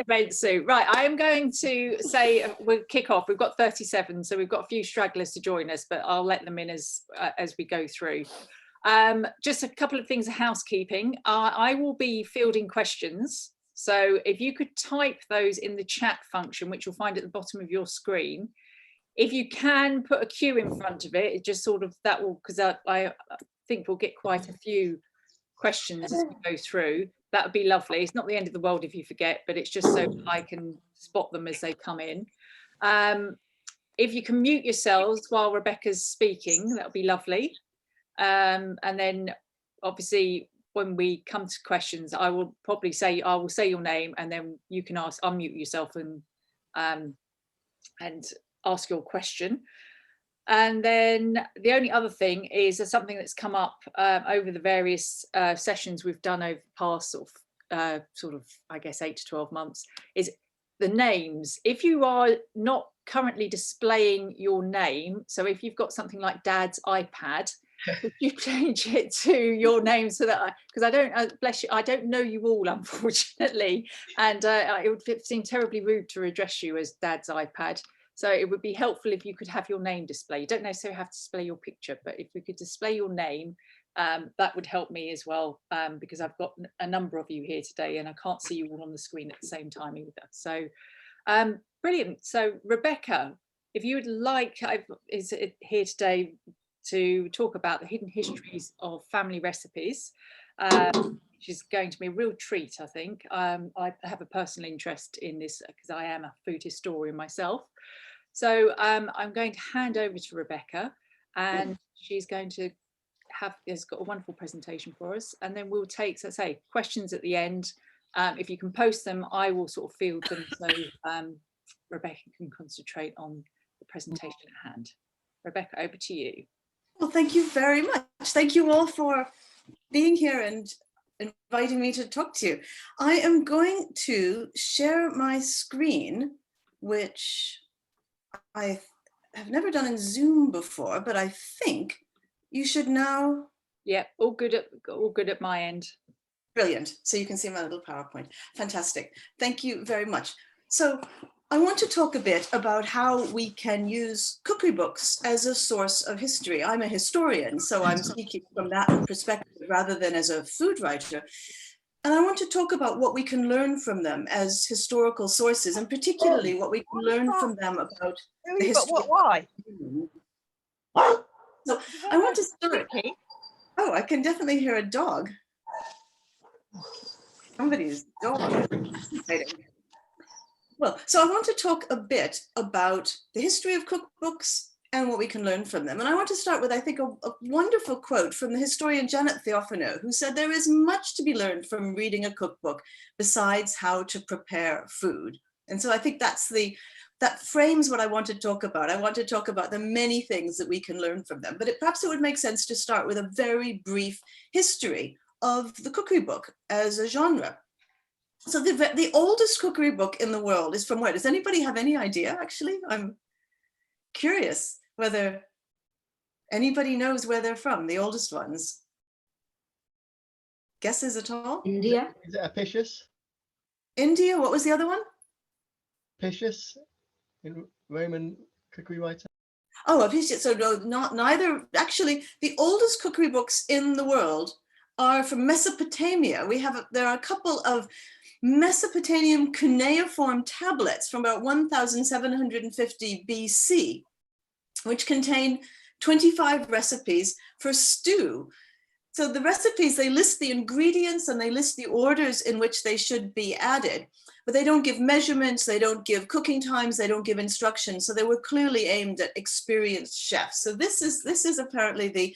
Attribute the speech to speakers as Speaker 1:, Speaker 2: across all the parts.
Speaker 1: event soon. Right, I am going to say we'll kick off. We've got 37, so we've got a few stragglers to join us, but I'll let them in as we go through. Just a couple of things of housekeeping. I will be fielding questions. So if you could type those in the chat function, which you'll find at the bottom of your screen. If you can put a Q in front of it, it just sort of, that will, because I think we'll get quite a few questions as we go through. That would be lovely. It's not the end of the world if you forget, but it's just so I can spot them as they come in. If you can mute yourselves while Rebecca's speaking, that would be lovely. And then obviously when we come to questions, I will say your name, and then you can unmute yourself and ask your question. And then the only other thing is there's something that's come up over the various sessions we've done over the past sort of I guess 8 to 12 months, is the names. If you are not currently displaying your name, so if you've got something like Dad's iPad, could you change it to your name so that because I don't bless you, I don't know you all, unfortunately, and it would seem terribly rude to address you as Dad's iPad. So it would be helpful if you could have your name displayed. You don't necessarily have to display your picture, but if we could display your name, that would help me as well, because I've got a number of you here today and I can't see you all on the screen at the same time either. So brilliant. So Rebecca, if you would like, is here today to talk about the hidden histories of family recipes, which is going to be a real treat, I think. I have a personal interest in this because I am a food historian myself. So I'm going to hand over to Rebecca, and she's going to has got a wonderful presentation for us, and then we'll take, so say, questions at the end. If you can post them, I will sort of field them, so Rebecca can concentrate on the presentation at hand. Rebecca, over to you.
Speaker 2: Well, thank you very much. Thank you all for being here and inviting me to talk to you. I am going to share my screen, which I have never done in Zoom before, but I think you should now.
Speaker 1: Yeah, all good at my end.
Speaker 2: Brilliant. So you can see my little PowerPoint. Fantastic. Thank you very much. So I want to talk a bit about how we can use cookery books as a source of history. I'm a historian, so I'm speaking from that perspective rather than as a food writer. And I want to talk about what we can learn from them as historical sources, and particularly what we can learn from them about the history.
Speaker 3: But why?
Speaker 2: So I want to start. Oh, I can definitely hear a dog. Somebody's dog. Well, so I want to talk a bit about the history of cookbooks and what we can learn from them. And I want to start with, I think, a wonderful quote from the historian Janet Theophano, who said, "There is much to be learned from reading a cookbook besides how to prepare food." And so I think that frames what I want to talk about. I want to talk about the many things that we can learn from them, but perhaps it would make sense to start with a very brief history of the cookery book as a genre. So the oldest cookery book in the world is from where? Does anybody have any idea, actually? I'm curious whether anybody knows where they're from, the oldest ones. Guesses at all?
Speaker 4: India.
Speaker 5: Is it Apicius?
Speaker 2: India, what was the other one?
Speaker 5: Apicius, in Roman cookery writer.
Speaker 2: Oh, Apicius, so no, neither. Actually, the oldest cookery books in the world are from Mesopotamia. There are a couple of Mesopotamian cuneiform tablets from about 1750 BC, which contain 25 recipes for stew. So the recipes, they list the ingredients and they list the orders in which they should be added, but they don't give measurements, they don't give cooking times, they don't give instructions. So they were clearly aimed at experienced chefs. So this is apparently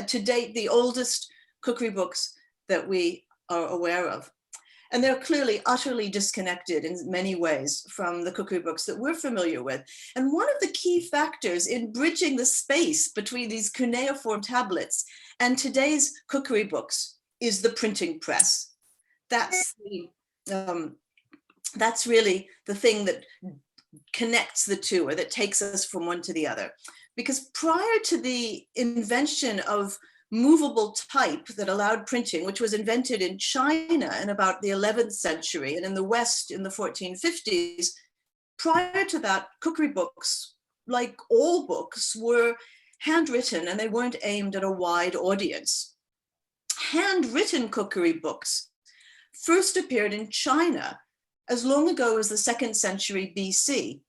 Speaker 2: to date, the oldest cookery books that we are aware of. And they're clearly utterly disconnected in many ways from the cookery books that we're familiar with. And one of the key factors in bridging the space between these cuneiform tablets and today's cookery books is the printing press. That's really the thing that connects the two, or that takes us from one to the other. Because prior to the invention of movable type that allowed printing, which was invented in China in about the 11th century and in the West in the 1450s. Prior to that, cookery books, like all books, were handwritten and they weren't aimed at a wide audience. Handwritten cookery books first appeared in China as long ago as the 2nd century BC.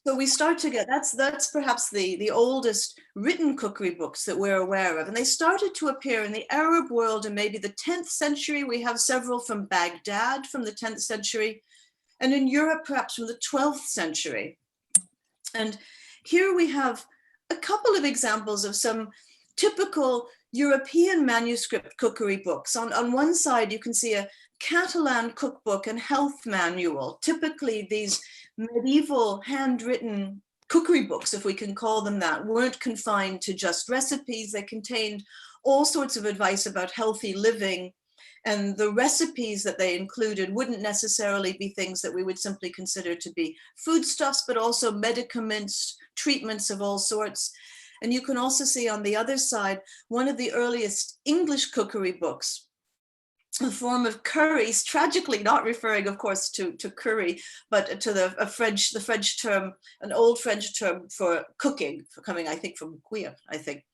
Speaker 2: So we start to get, that's perhaps the oldest written cookery books that we're aware of. And they started to appear in the Arab world in maybe the 10th century. We have several from Baghdad from the 10th century, and in Europe, perhaps from the 12th century. And here we have a couple of examples of some typical European manuscript cookery books. On one side, you can see a Catalan cookbook and health manual. Typically, these medieval handwritten cookery books, if we can call them that, weren't confined to just recipes. They contained all sorts of advice about healthy living, and the recipes that they included wouldn't necessarily be things that we would simply consider to be foodstuffs, but also medicaments, treatments of all sorts. And you can also see on the other side, one of the earliest English cookery books, a form of curries, tragically not referring, of course, to curry, but to the French term, an old French term for cooking, coming, I think, from cuire, I think.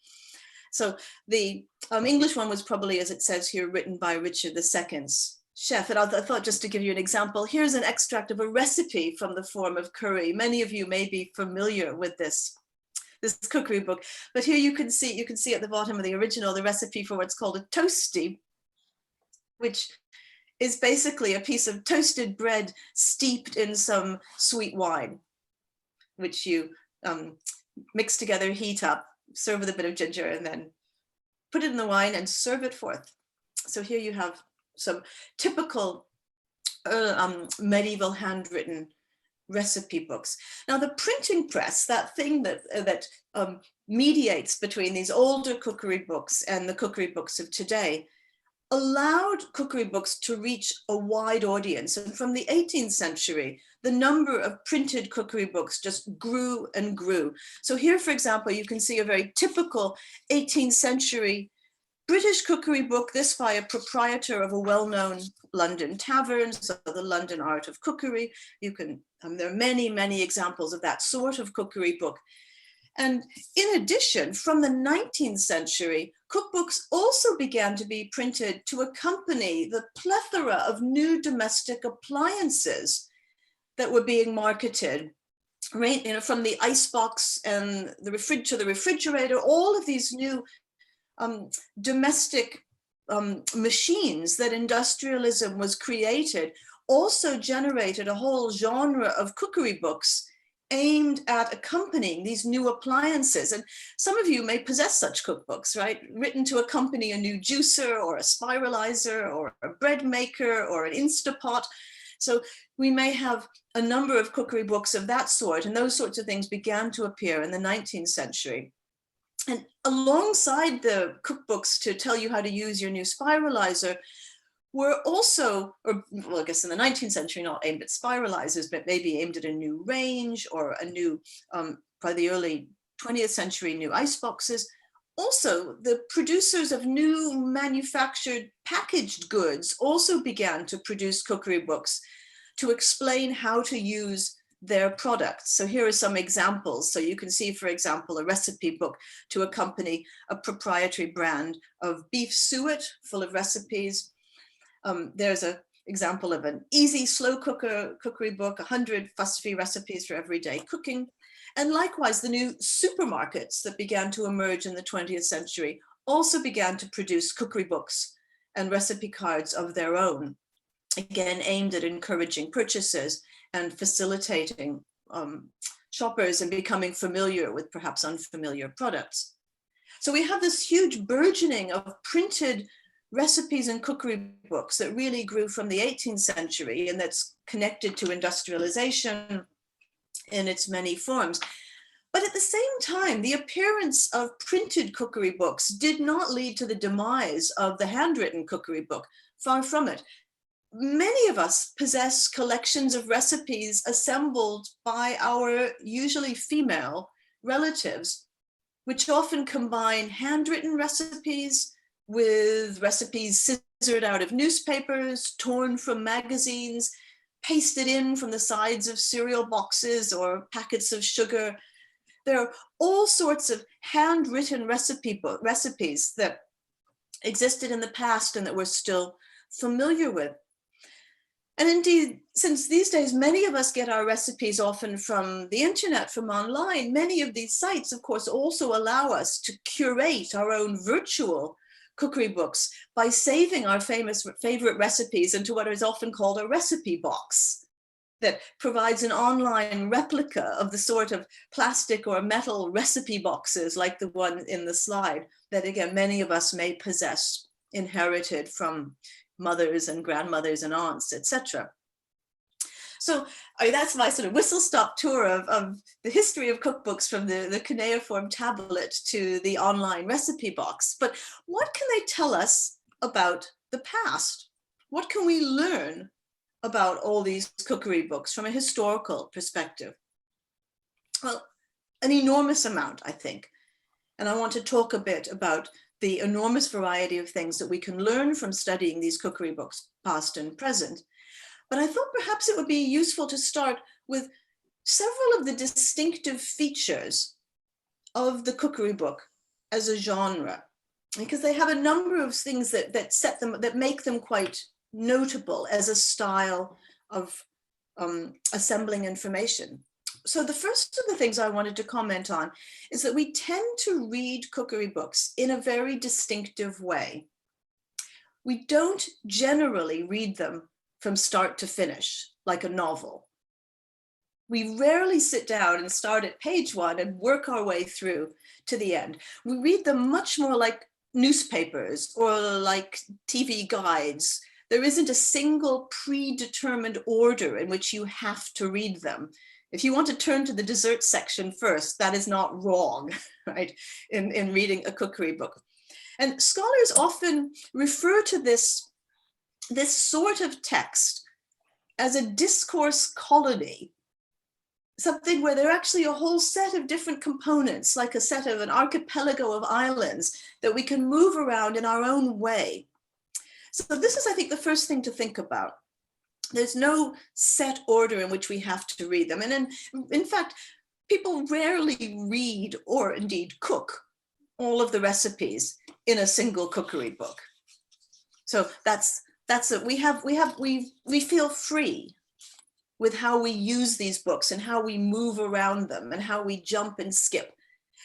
Speaker 2: So the English one was probably, as it says here, written by Richard II's chef. And I thought, just to give you an example, here's an extract of a recipe from the form of curry. Many of you may be familiar with this cookery book, but here you can see at the bottom of the original the recipe for what's called a toasty, which is basically a piece of toasted bread steeped in some sweet wine, which you mix together, heat up, serve with a bit of ginger, and then put it in the wine and serve it forth. So here you have some typical medieval handwritten recipe books. Now the printing press, that thing that mediates between these older cookery books and the cookery books of today, allowed cookery books to reach a wide audience. And from the 18th century, the number of printed cookery books just grew and grew. So here, for example, you can see a very typical 18th century British cookery book, this by a proprietor of a well-known London tavern, so the London Art of Cookery. You can, there are many, many examples of that sort of cookery book. And in addition, from the 19th century, cookbooks also began to be printed to accompany the plethora of new domestic appliances that were being marketed, right? You know, from the icebox and the refrigerator, all of these new domestic machines that industrialism was created also generated a whole genre of cookery books aimed at accompanying these new appliances. And some of you may possess such cookbooks, right? Written to accompany a new juicer or a spiralizer or a bread maker or an Instapot. So we may have a number of cookery books of that sort, and those sorts of things began to appear in the 19th century. And alongside the cookbooks to tell you how to use your new spiralizer were also, or well, I guess in the 19th century, not aimed at spiralizers, but maybe aimed at a new range or a new, by the early 20th century, new ice boxes. Also, the producers of new manufactured packaged goods also began to produce cookery books to explain how to use their products. So here are some examples. So you can see, for example, a recipe book to accompany a proprietary brand of beef suet full of recipes. There's an example of an easy slow cookery book, 100 fuss-free recipes for everyday cooking. And likewise, the new supermarkets that began to emerge in the 20th century also began to produce cookery books and recipe cards of their own, again, aimed at encouraging purchases and facilitating shoppers and becoming familiar with perhaps unfamiliar products. So we have this huge burgeoning of printed recipes and cookery books that really grew from the 18th century, and that's connected to industrialization in its many forms. But at the same time, the appearance of printed cookery books did not lead to the demise of the handwritten cookery book. Far from it. Many of us possess collections of recipes assembled by our usually female relatives which often combine handwritten recipes with recipes scissored out of newspapers, torn from magazines, pasted in from the sides of cereal boxes or packets of sugar. There are all sorts of handwritten recipes that existed in the past and that we're still familiar with. And indeed, since these days, many of us get our recipes often from the internet, from online, many of these sites, of course, also allow us to curate our own virtual cookery books by saving our favorite recipes into what is often called a recipe box that provides an online replica of the sort of plastic or metal recipe boxes like the one in the slide that, again, many of us may possess, inherited from mothers and grandmothers and aunts, etc. So that's my sort of whistle-stop tour of the history of cookbooks, from the cuneiform tablet to the online recipe box. But what can they tell us about the past? What can we learn about all these cookery books from a historical perspective? Well, an enormous amount, I think. And I want to talk a bit about the enormous variety of things that we can learn from studying these cookery books, past and present. But I thought perhaps it would be useful to start with several of the distinctive features of the cookery book as a genre, because they have a number of things that make them quite notable as a style of assembling information. So the first of the things I wanted to comment on is that we tend to read cookery books in a very distinctive way. We don't generally read them from start to finish, like a novel. We rarely sit down and start at page 1 and work our way through to the end. We read them much more like newspapers or like TV guides. There isn't a single predetermined order in which you have to read them. If you want to turn to the dessert section first, that is not wrong, right, in reading a cookery book. And scholars often refer to this sort of text as a discourse colony, something where there are actually a whole set of different components, like an archipelago of islands that we can move around in our own way. So this is, I think, the first thing to think about. There's no set order in which we have to read them. And in fact, people rarely read or indeed cook all of the recipes in a single cookery book. So that's it. We feel free with how we use these books and how we move around them and how we jump and skip.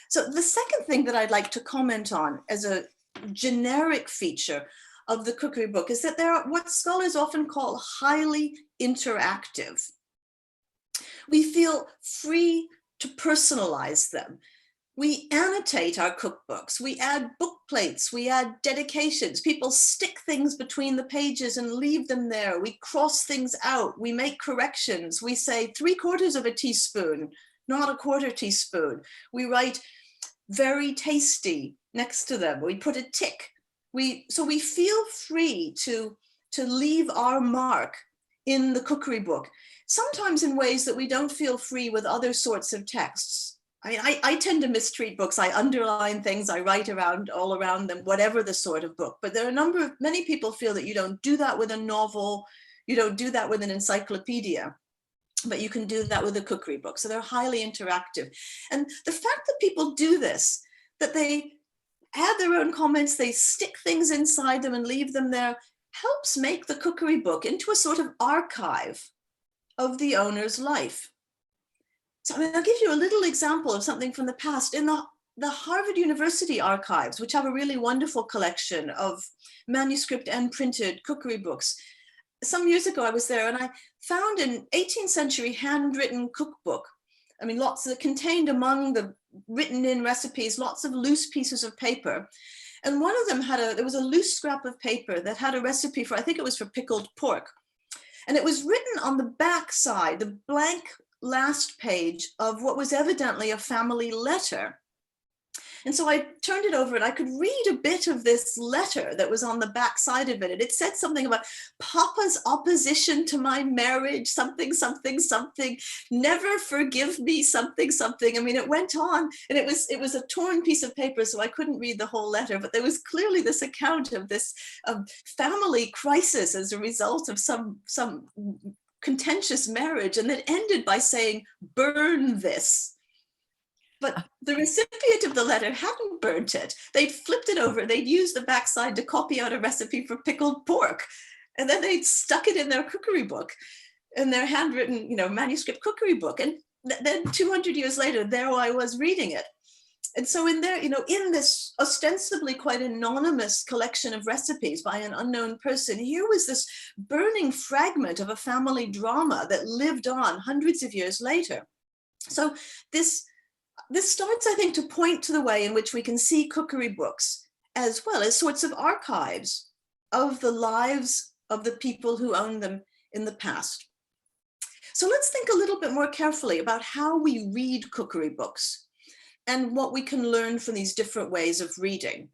Speaker 2: So the second thing that I'd like to comment on as a generic feature of the cookery book is that they are what scholars often call highly interactive. We feel free to personalize them. We annotate our cookbooks, we add book plates, we add dedications. People stick things between the pages and leave them there. We cross things out, we make corrections. We say 3/4 of a teaspoon, not a 1/4 teaspoon. We write very tasty next to them. We put a tick. So we feel free to leave our mark in the cookery book, sometimes in ways that we don't feel free with other sorts of texts. I mean, I tend to mistreat books. I underline things, I write all around them, whatever the sort of book. But there are many people feel that you don't do that with a novel, you don't do that with an encyclopedia, but you can do that with a cookery book. So they're highly interactive. And the fact that people do this, that they add their own comments, they stick things inside them and leave them there, helps make the cookery book into a sort of archive of the owner's life. So I'll give you a little example of something from the past. In the Harvard University archives, which have a really wonderful collection of manuscript and printed cookery books, some years ago I was there and I found an 18th century handwritten cookbook. I mean, lots that contained among the written in recipes, lots of loose pieces of paper. And one of them there was a loose scrap of paper that had a recipe for, I think it was for pickled pork. And it was written on the back side, the blank last page of what was evidently a family letter. And so I turned it over and I could read a bit of this letter that was on the back side of it. And it said something about Papa's opposition to my marriage, something, something, something, never forgive me, something, something. I mean, it went on, and it was a torn piece of paper, so I couldn't read the whole letter, but there was clearly this account of this family crisis as a result of some contentious marriage, and that ended by saying, burn this. But the recipient of the letter hadn't burnt it. They'd flipped it over. They'd used the backside to copy out a recipe for pickled pork. And then they'd stuck it in their cookery book, in their handwritten, manuscript cookery book. And then 200 years later, there I was reading it. And so in there, in this ostensibly quite anonymous collection of recipes by an unknown person, here was this burning fragment of a family drama that lived on hundreds of years later. So this starts, I think, to point to the way in which we can see cookery books as well as sorts of archives of the lives of the people who owned them in the past. So let's think a little bit more carefully about how we read cookery books and what we can learn from these different ways of reading.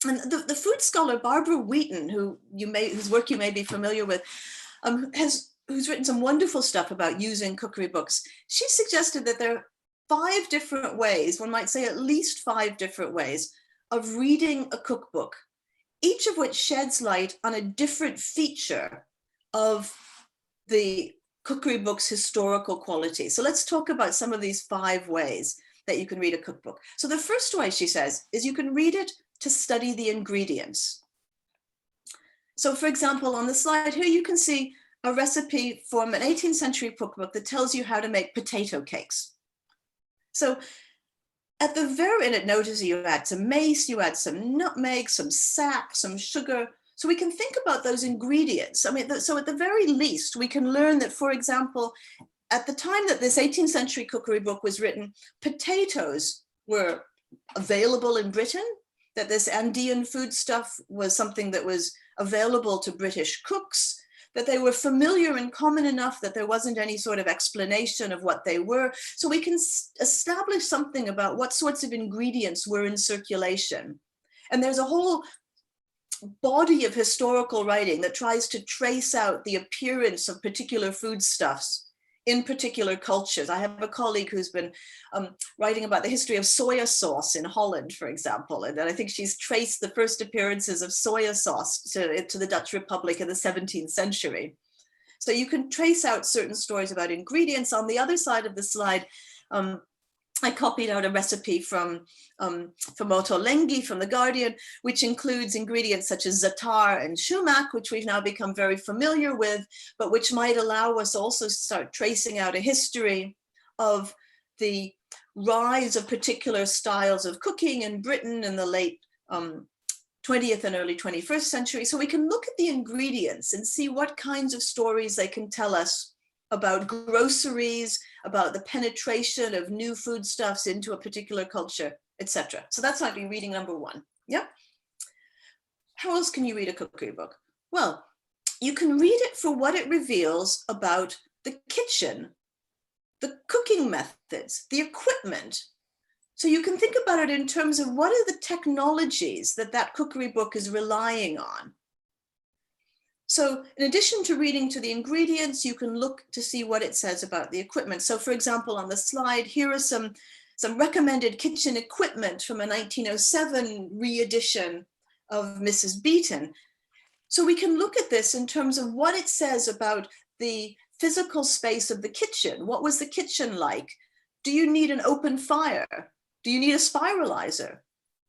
Speaker 2: And the food scholar Barbara Wheaton, whose work you may be familiar with, who's written some wonderful stuff about using cookery books. She suggested that there are 5 different ways, one might say at least 5 different ways of reading a cookbook, each of which sheds light on a different feature of the cookery book's historical quality. So let's talk about some of these 5 ways that you can read a cookbook. So the first way, she says, is you can read it to study the ingredients. So for example, on the slide here, you can see a recipe from an 18th century cookbook that tells you how to make potato cakes. So at the very end, it notices you add some mace, you add some nutmeg, some sap, some sugar. So we can think about those ingredients. I mean, so at the very least, we can learn that, for example, at the time that this 18th century cookery book was written, potatoes were available in Britain, that this Andean foodstuff was something that was available to British cooks, that they were familiar and common enough that there wasn't any sort of explanation of what they were. So we can establish something about what sorts of ingredients were in circulation. And there's a whole body of historical writing that tries to trace out the appearance of particular foodstuffs in particular cultures. I have a colleague who's been writing about the history of soya sauce in Holland, for example, and I think she's traced the first appearances of soya sauce to the Dutch Republic in the 17th century. So you can trace out certain stories about ingredients. On the other side of the slide, I copied out a recipe from Ottolenghi from The Guardian, which includes ingredients such as za'atar and shumac, which we've now become very familiar with, but which might allow us also to start tracing out a history of the rise of particular styles of cooking in Britain in the late 20th and early 21st century. So we can look at the ingredients and see what kinds of stories they can tell us about groceries, about the penetration of new foodstuffs into a particular culture, etc. So that's might be reading number 1. Yeah. How else can you read a cookery book? Well, you can read it for what it reveals about the kitchen, the cooking methods, the equipment. So you can think about it in terms of what are the technologies that cookery book is relying on. So in addition to reading to the ingredients, you can look to see what it says about the equipment. So for example, on the slide, here are some recommended kitchen equipment from a 1907 re-edition of Mrs. Beeton. So we can look at this in terms of what it says about the physical space of the kitchen. What was the kitchen like? Do you need an open fire? Do you need a spiralizer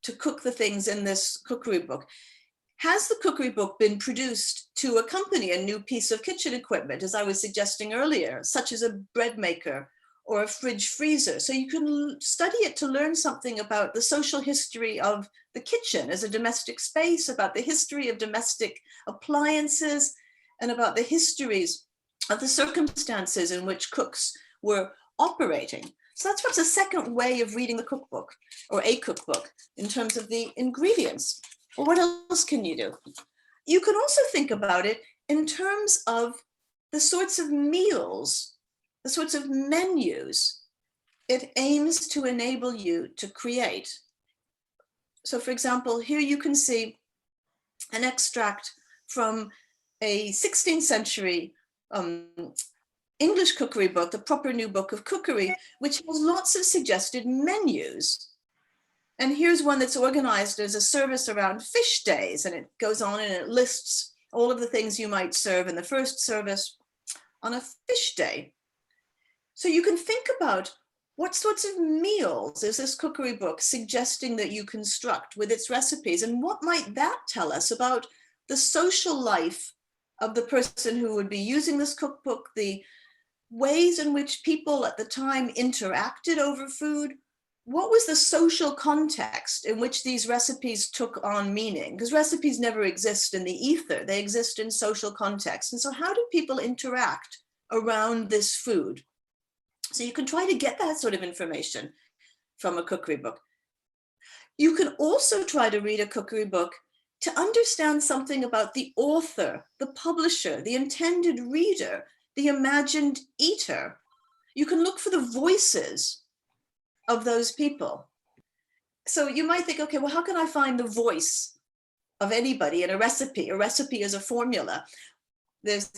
Speaker 2: to cook the things in this cookery book? Has the cookery book been produced to accompany a new piece of kitchen equipment, as I was suggesting earlier, such as a bread maker or a fridge freezer? So you can study it to learn something about the social history of the kitchen as a domestic space, about the history of domestic appliances, and about the histories of the circumstances in which cooks were operating. So that's what's a second way of reading the cookbook, or a cookbook, in terms of the ingredients. Well, what else can you do? You can also think about it in terms of the sorts of meals, the sorts of menus it aims to enable you to create. So for example, here you can see an extract from a 16th century English cookery book, the Proper New Book of Cookery, which has lots of suggested menus. And here's one that's organized as a service around fish days, and it goes on and it lists all of the things you might serve in the first service on a fish day. So you can think about what sorts of meals is this cookery book suggesting that you construct with its recipes, and what might that tell us about the social life of the person who would be using this cookbook, the ways in which people at the time interacted over food. What was the social context in which these recipes took on meaning? Because recipes never exist in the ether, they exist in social context. And so how did people interact around this food? So you can try to get that sort of information from a cookery book. You can also try to read a cookery book to understand something about the author, the publisher, the intended reader, the imagined eater. You can look for the voices of those people. So you might think, okay, well, how can I find the voice of anybody in a recipe? A recipe is a formula. There's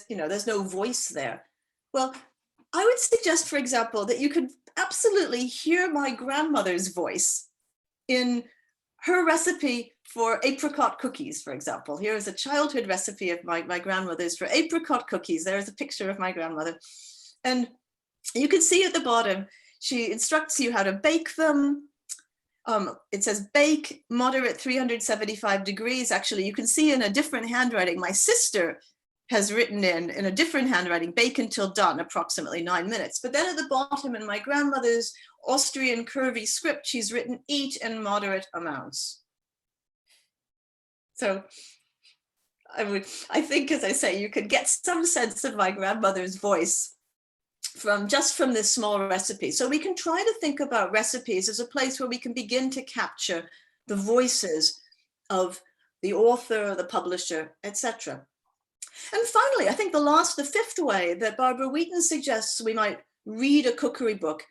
Speaker 2: no voice there. Well, I would suggest, for example, that you could absolutely hear my grandmother's voice in her recipe for apricot cookies, for example. Here is a childhood recipe of my grandmother's for apricot cookies. There's a picture of my grandmother. And you can see at the bottom, she instructs you how to bake them. It says bake, moderate 375 degrees. Actually, you can see in a different handwriting, my sister has written in a different handwriting, bake until done, approximately 9 minutes. But then at the bottom in my grandmother's Austrian curvy script, she's written eat in moderate amounts. So I think, as I say, you could get some sense of my grandmother's voice from this small recipe. So we can try to think about recipes as a place where we can begin to capture the voices of the author, the publisher, etc. And finally, I think the fifth way that Barbara Wheaton suggests we might read a cookery book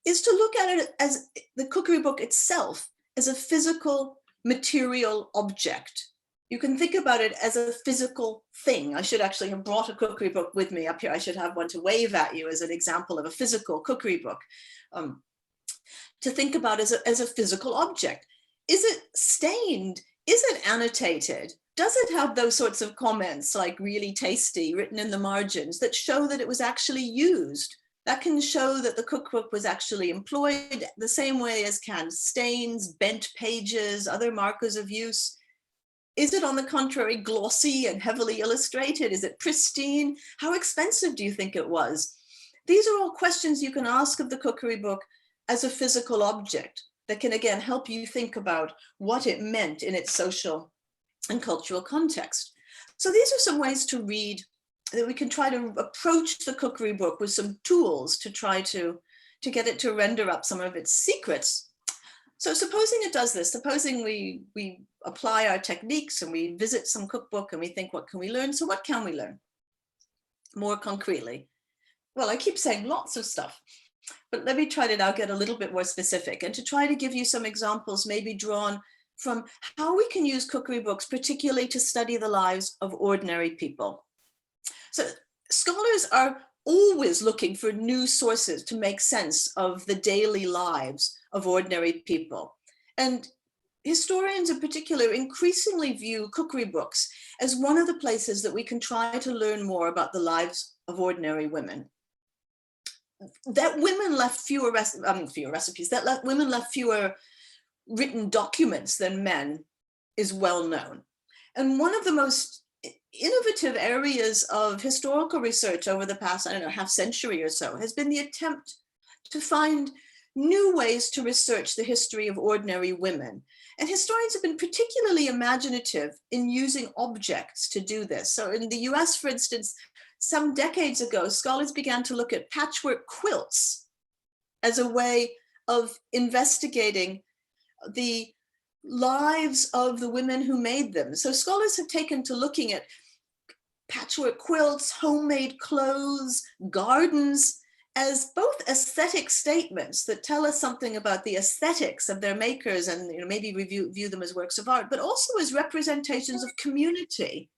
Speaker 2: is to look at it as the cookery book itself as a physical material object. You can think about it as a physical thing. I should actually have brought a cookery book with me up here. I should have one to wave at you as an example of a physical cookery book. To think about as a physical object. Is it stained? Is it annotated? Does it have those sorts of comments like really tasty written in the margins that show that it was actually used? That can show that the cookbook was actually employed the same way as can stains, bent pages, other markers of use. Is it, on the contrary, glossy and heavily illustrated? Is it pristine? How expensive do you think it was? These are all questions you can ask of the cookery book as a physical object that can, again, help you think about what it meant in its social and cultural context. So these are some ways to read, that we can try to approach the cookery book with some tools to try to get it to render up some of its secrets. So supposing it does this, supposing we apply our techniques and we visit some cookbook and we think, what can we learn? So what can we learn more concretely? Well, I keep saying lots of stuff, but let me try to now get a little bit more specific and to try to give you some examples maybe drawn from how we can use cookery books, particularly to study the lives of ordinary people. So scholars are always looking for new sources to make sense of the daily lives of ordinary people. And historians in particular increasingly view cookery books as one of the places that we can try to learn more about the lives of ordinary women. That women left fewer recipes, that women left fewer written documents than men is well known. And one of the most innovative areas of historical research over the past, half century or so, has been the attempt to find new ways to research the history of ordinary women. And historians have been particularly imaginative in using objects to do this. So in the US, for instance, some decades ago, scholars began to look at patchwork quilts as a way of investigating the lives of the women who made them. So scholars have taken to looking at patchwork quilts, homemade clothes, gardens, as both aesthetic statements that tell us something about the aesthetics of their makers and maybe view them as works of art, but also as representations of community,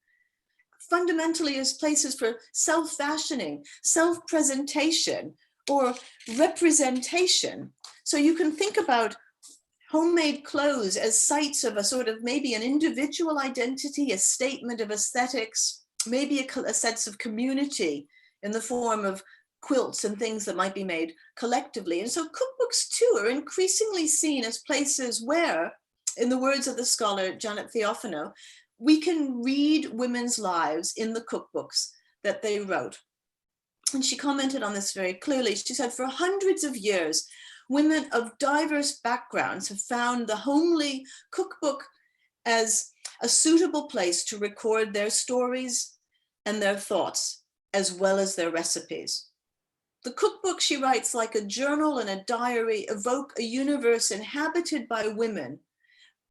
Speaker 2: fundamentally as places for self-fashioning, self-presentation, or representation. So you can think about homemade clothes as sites of a sort of maybe an individual identity, a statement of aesthetics, maybe a sense of community in the form of quilts and things that might be made collectively. And so cookbooks too are increasingly seen as places where, in the words of the scholar Janet Theophano, we can read women's lives in the cookbooks that they wrote. And she commented on this very clearly. She said, for hundreds of years, women of diverse backgrounds have found the homely cookbook as a suitable place to record their stories and their thoughts, as well as their recipes. The cookbook, she writes, like a journal and a diary, evoke a universe inhabited by women,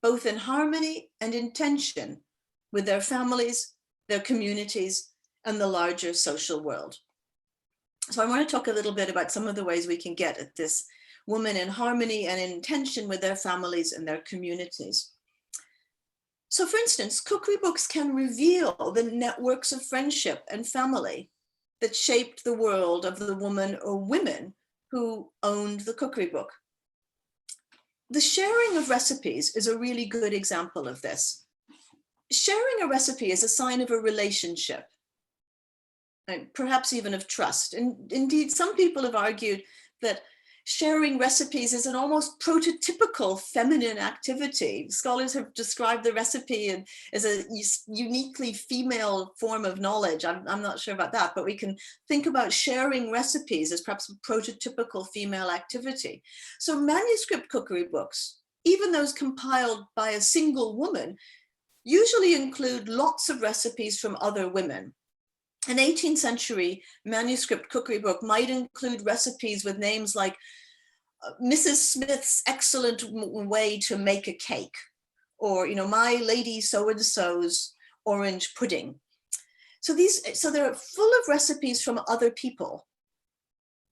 Speaker 2: both in harmony and in tension with their families, their communities, and the larger social world. So I want to talk a little bit about some of the ways we can get at this woman in harmony and in tension with their families and their communities. So for instance, cookery books can reveal the networks of friendship and family that shaped the world of the woman or women who owned the cookery book. The sharing of recipes is a really good example of this. Sharing a recipe is a sign of a relationship, and perhaps even of trust. And indeed, some people have argued that sharing recipes is an almost prototypical feminine activity. Scholars have described the recipe as a uniquely female form of knowledge. I'm not sure about that, but we can think about sharing recipes as perhaps a prototypical female activity. So manuscript cookery books, even those compiled by a single woman, usually include lots of recipes from other women. An 18th century manuscript cookery book might include recipes with names like Mrs. Smith's excellent way to make a cake, or my lady so-and-so's orange pudding. So they're full of recipes from other people.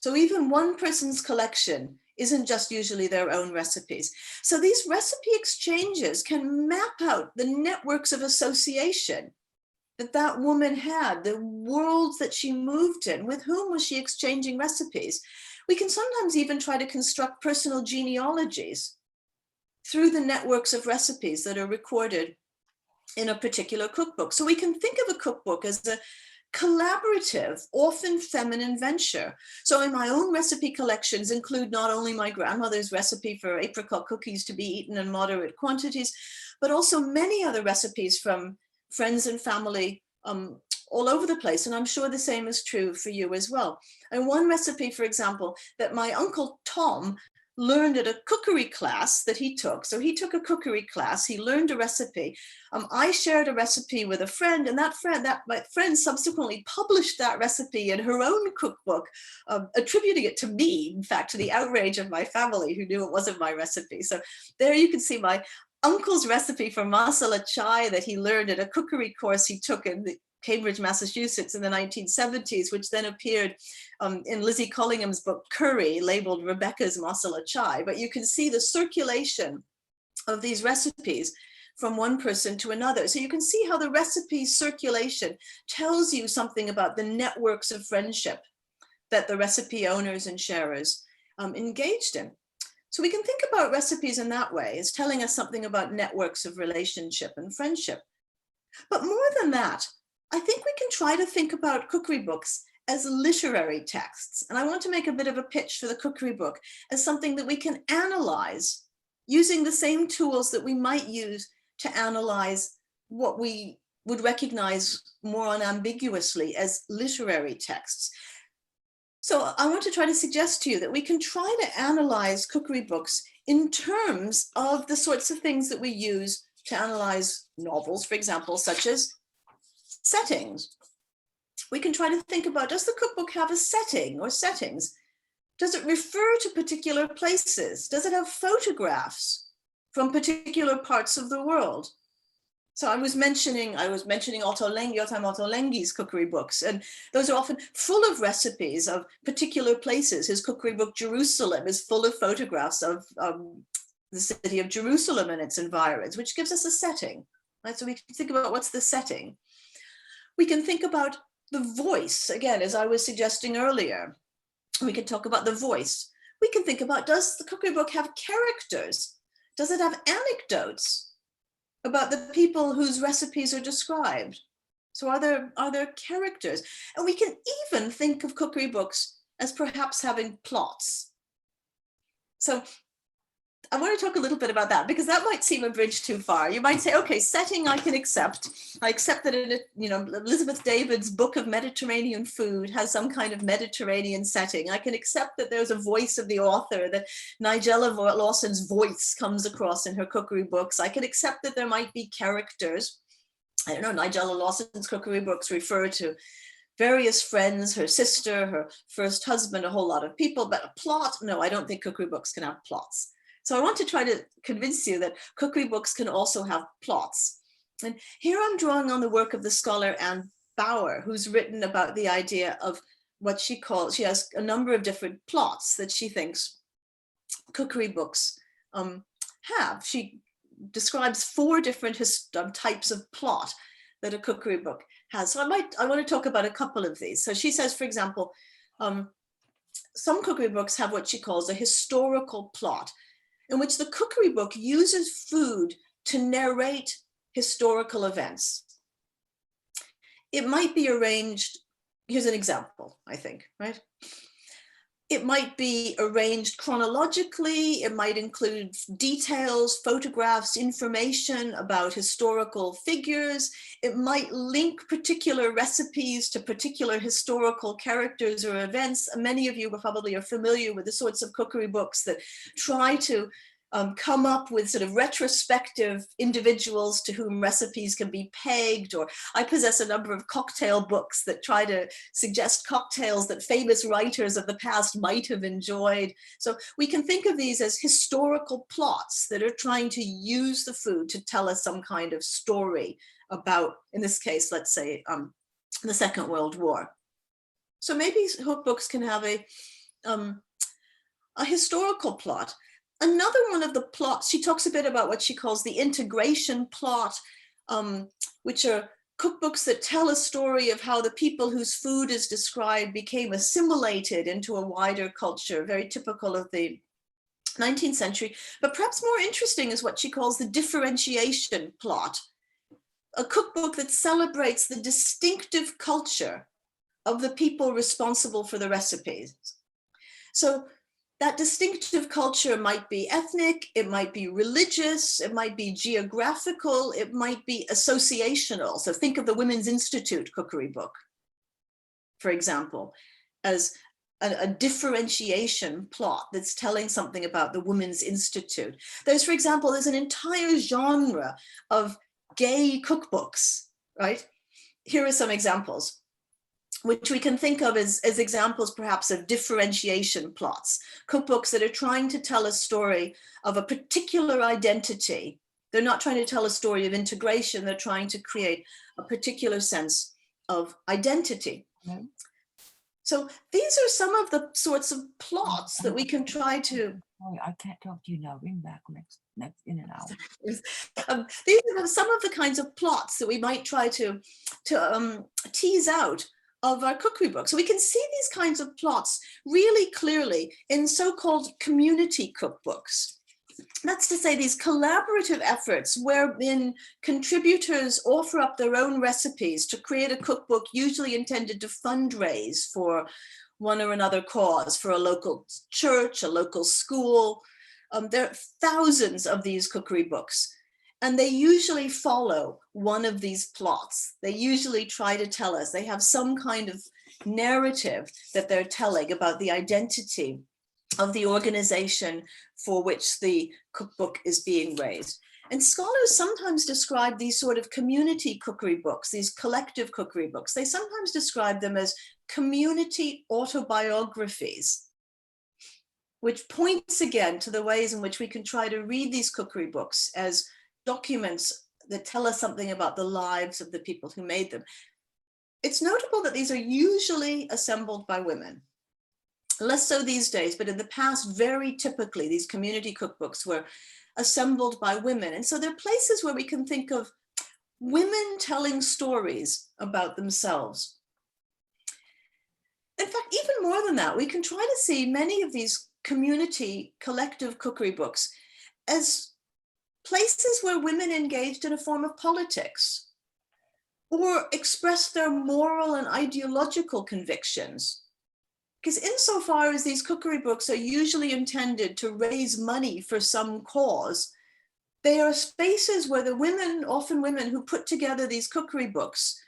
Speaker 2: So even one person's collection isn't just usually their own recipes. So these recipe exchanges can map out the networks of association that woman had, the worlds that she moved in. With whom was she exchanging recipes? We can sometimes even try to construct personal genealogies through the networks of recipes that are recorded in a particular cookbook. So we can think of a cookbook as a collaborative, often feminine venture. So in my own recipe collections include not only my grandmother's recipe for apricot cookies to be eaten in moderate quantities, but also many other recipes from friends and family all over the place. And I'm sure the same is true for you as well. And one recipe, for example, that my uncle Tom learned at a cookery class that he took. So he took a cookery class, he learned a recipe. I shared a recipe with a friend, and my friend subsequently published that recipe in her own cookbook, attributing it to me, in fact, to the outrage of my family who knew it wasn't my recipe. So there you can see my uncle's recipe for masala chai that he learned at a cookery course he took in Cambridge, Massachusetts in the 1970s, which then appeared in Lizzie Collingham's book, Curry, labeled Rebecca's Masala Chai. But you can see the circulation of these recipes from one person to another. So you can see how the recipe circulation tells you something about the networks of friendship that the recipe owners and sharers engaged in. So we can think about recipes in that way, as telling us something about networks of relationship and friendship. But more than that, I think we can try to think about cookery books as literary texts. And I want to make a bit of a pitch for the cookery book as something that we can analyze using the same tools that we might use to analyze what we would recognize more unambiguously as literary texts. So I want to try to suggest to you that we can try to analyze cookery books in terms of the sorts of things that we use to analyze novels, for example, such as settings. We can try to think about, does the cookbook have a setting or settings? Does it refer to particular places? Does it have photographs from particular parts of the world? So I was mentioning Yotam Ottolenghi's cookery books, and those are often full of recipes of particular places. His cookery book, Jerusalem, is full of photographs of the city of Jerusalem and its environs, which gives us a setting, right? So we can think about what's the setting. We can think about the voice, again, as I was suggesting earlier. We can talk about the voice. We can think about, does the cookery book have characters? Does it have anecdotes about the people whose recipes are described? So are there characters? And we can even think of cookery books as perhaps having plots. So I want to talk a little bit about that, because that might seem a bridge too far. You might say, okay, setting I can accept. I accept that Elizabeth David's Book of Mediterranean Food has some kind of Mediterranean setting. I can accept that there's a voice of the author, that Nigella Lawson's voice comes across in her cookery books. I can accept that there might be characters. I don't know, Nigella Lawson's cookery books refer to various friends, her sister, her first husband, a whole lot of people, but a plot, no, I don't think cookery books can have plots. So I want to try to convince you that cookery books can also have plots. And here I'm drawing on the work of the scholar Anne Bauer, who's written about the idea of what she calls, she has a number of different plots that she thinks cookery books have. She describes 4 different types of plot that a cookery book has. So I want to talk about a couple of these. So she says, for example, some cookery books have what she calls a historical plot, in which the cookery book uses food to narrate historical events. It might be arranged, here's an example, I think, right? It might be arranged chronologically. It might include details, photographs, information about historical figures. It might link particular recipes to particular historical characters or events. Many of you probably are familiar with the sorts of cookery books that try to come up with sort of retrospective individuals to whom recipes can be pegged, or I possess a number of cocktail books that try to suggest cocktails that famous writers of the past might have enjoyed. So we can think of these as historical plots that are trying to use the food to tell us some kind of story about, in this case, let's say the Second World War. So maybe cookbooks can have a historical plot. Another one of the plots, she talks a bit about what she calls the integration plot, which are cookbooks that tell a story of how the people whose food is described became assimilated into a wider culture, very typical of the 19th century. But perhaps more interesting is what she calls the differentiation plot, a cookbook that celebrates the distinctive culture of the people responsible for the recipes. So that distinctive culture might be ethnic, it might be religious, it might be geographical, it might be associational. So think of the Women's Institute cookery book, for example, as a differentiation plot that's telling something about the Women's Institute. There's an entire genre of gay cookbooks, right? Here are some examples, which we can think of as examples perhaps of differentiation plots, cookbooks that are trying to tell a story of a particular identity. They're not trying to tell a story of integration, they're trying to create a particular sense of identity. Mm-hmm. So these are some of the sorts of plots that we can try to...
Speaker 3: Sorry, I can't talk to you now, ring back next in an hour.
Speaker 2: These are some of the kinds of plots that we might try to tease out of our cookery book. So we can see these kinds of plots really clearly in so-called community cookbooks. That's to say, these collaborative efforts wherein contributors offer up their own recipes to create a cookbook usually intended to fundraise for one or another cause, for a local church, a local school. There are thousands of these cookery books, and they usually follow one of these plots. They usually try to tell us, they have some kind of narrative that they're telling about the identity of the organization for which the cookbook is being raised. And scholars sometimes describe these sort of community cookery books, these collective cookery books, they sometimes describe them as community autobiographies, which points again to the ways in which we can try to read these cookery books as documents that tell us something about the lives of the people who made them. It's notable that these are usually assembled by women. Less so these days, but in the past, very typically, these community cookbooks were assembled by women. And so they're places where we can think of women telling stories about themselves. In fact, even more than that, we can try to see many of these community collective cookery books as places where women engaged in a form of politics or expressed their moral and ideological convictions. Because insofar as these cookery books are usually intended to raise money for some cause, they are spaces where the women, often women who put together these cookery books,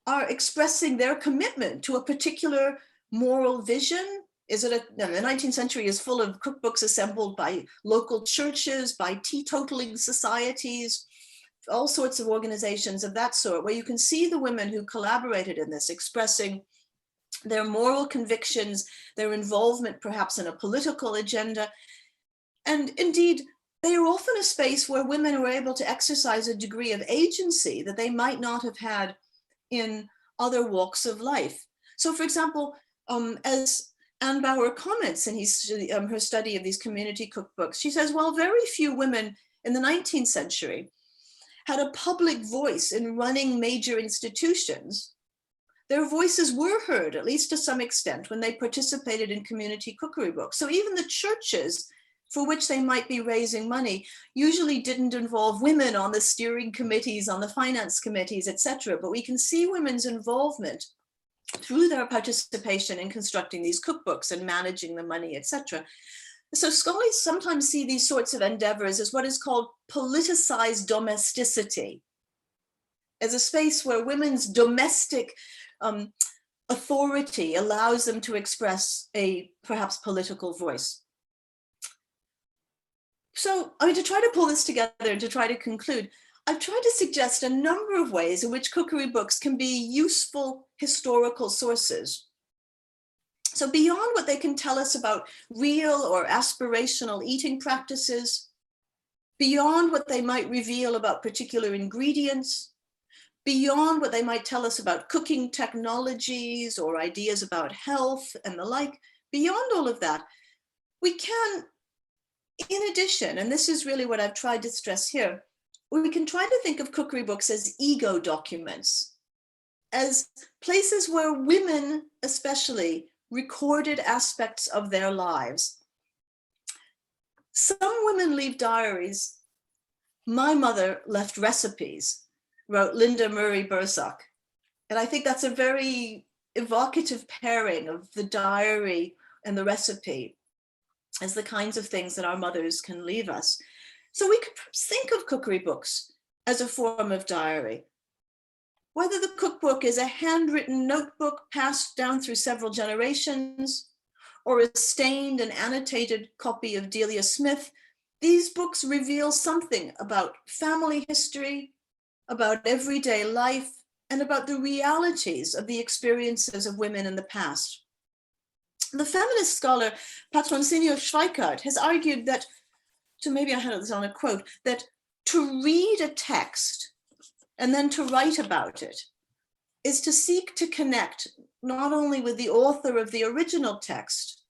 Speaker 2: are expressing their commitment to a particular moral vision. The 19th century is full of cookbooks assembled by local churches, by teetotaling societies, all sorts of organizations of that sort, where you can see the women who collaborated in this expressing their moral convictions, their involvement perhaps in a political agenda. And indeed, they are often a space where women were able to exercise a degree of agency that they might not have had in other walks of life. So for example, as Anne Bauer comments in her study of these community cookbooks, she says, while very few women in the 19th century had a public voice in running major institutions, their voices were heard, at least to some extent, when they participated in community cookery books. So even the churches for which they might be raising money usually didn't involve women on the steering committees, on the finance committees, etc. But we can see women's involvement through their participation in constructing these cookbooks and managing the money, etc. So scholars sometimes see these sorts of endeavors as what is called politicized domesticity, as a space where women's domestic authority allows them to express a perhaps political voice. So, to try to pull this together and to try to conclude, I've tried to suggest a number of ways in which cookery books can be useful historical sources. So beyond what they can tell us about real or aspirational eating practices, beyond what they might reveal about particular ingredients, beyond what they might tell us about cooking technologies or ideas about health and the like, beyond all of that, we can, in addition, and this is really what I've tried to stress here, we can try to think of cookery books as ego documents, as places where women especially recorded aspects of their lives. Some women leave diaries. My mother left recipes, wrote Linda Murray Berzok. And I think that's a very evocative pairing of the diary and the recipe as the kinds of things that our mothers can leave us. So we could perhaps think of cookery books as a form of diary. Whether the cookbook is a handwritten notebook passed down through several generations, or a stained and annotated copy of Delia Smith, these books reveal something about family history, about everyday life, and about the realities of the experiences of women in the past. The feminist scholar Patrocinio Schweikart has argued that, maybe I had this on a quote, that to read a text and then to write about it is to seek to connect not only with the author of the original text,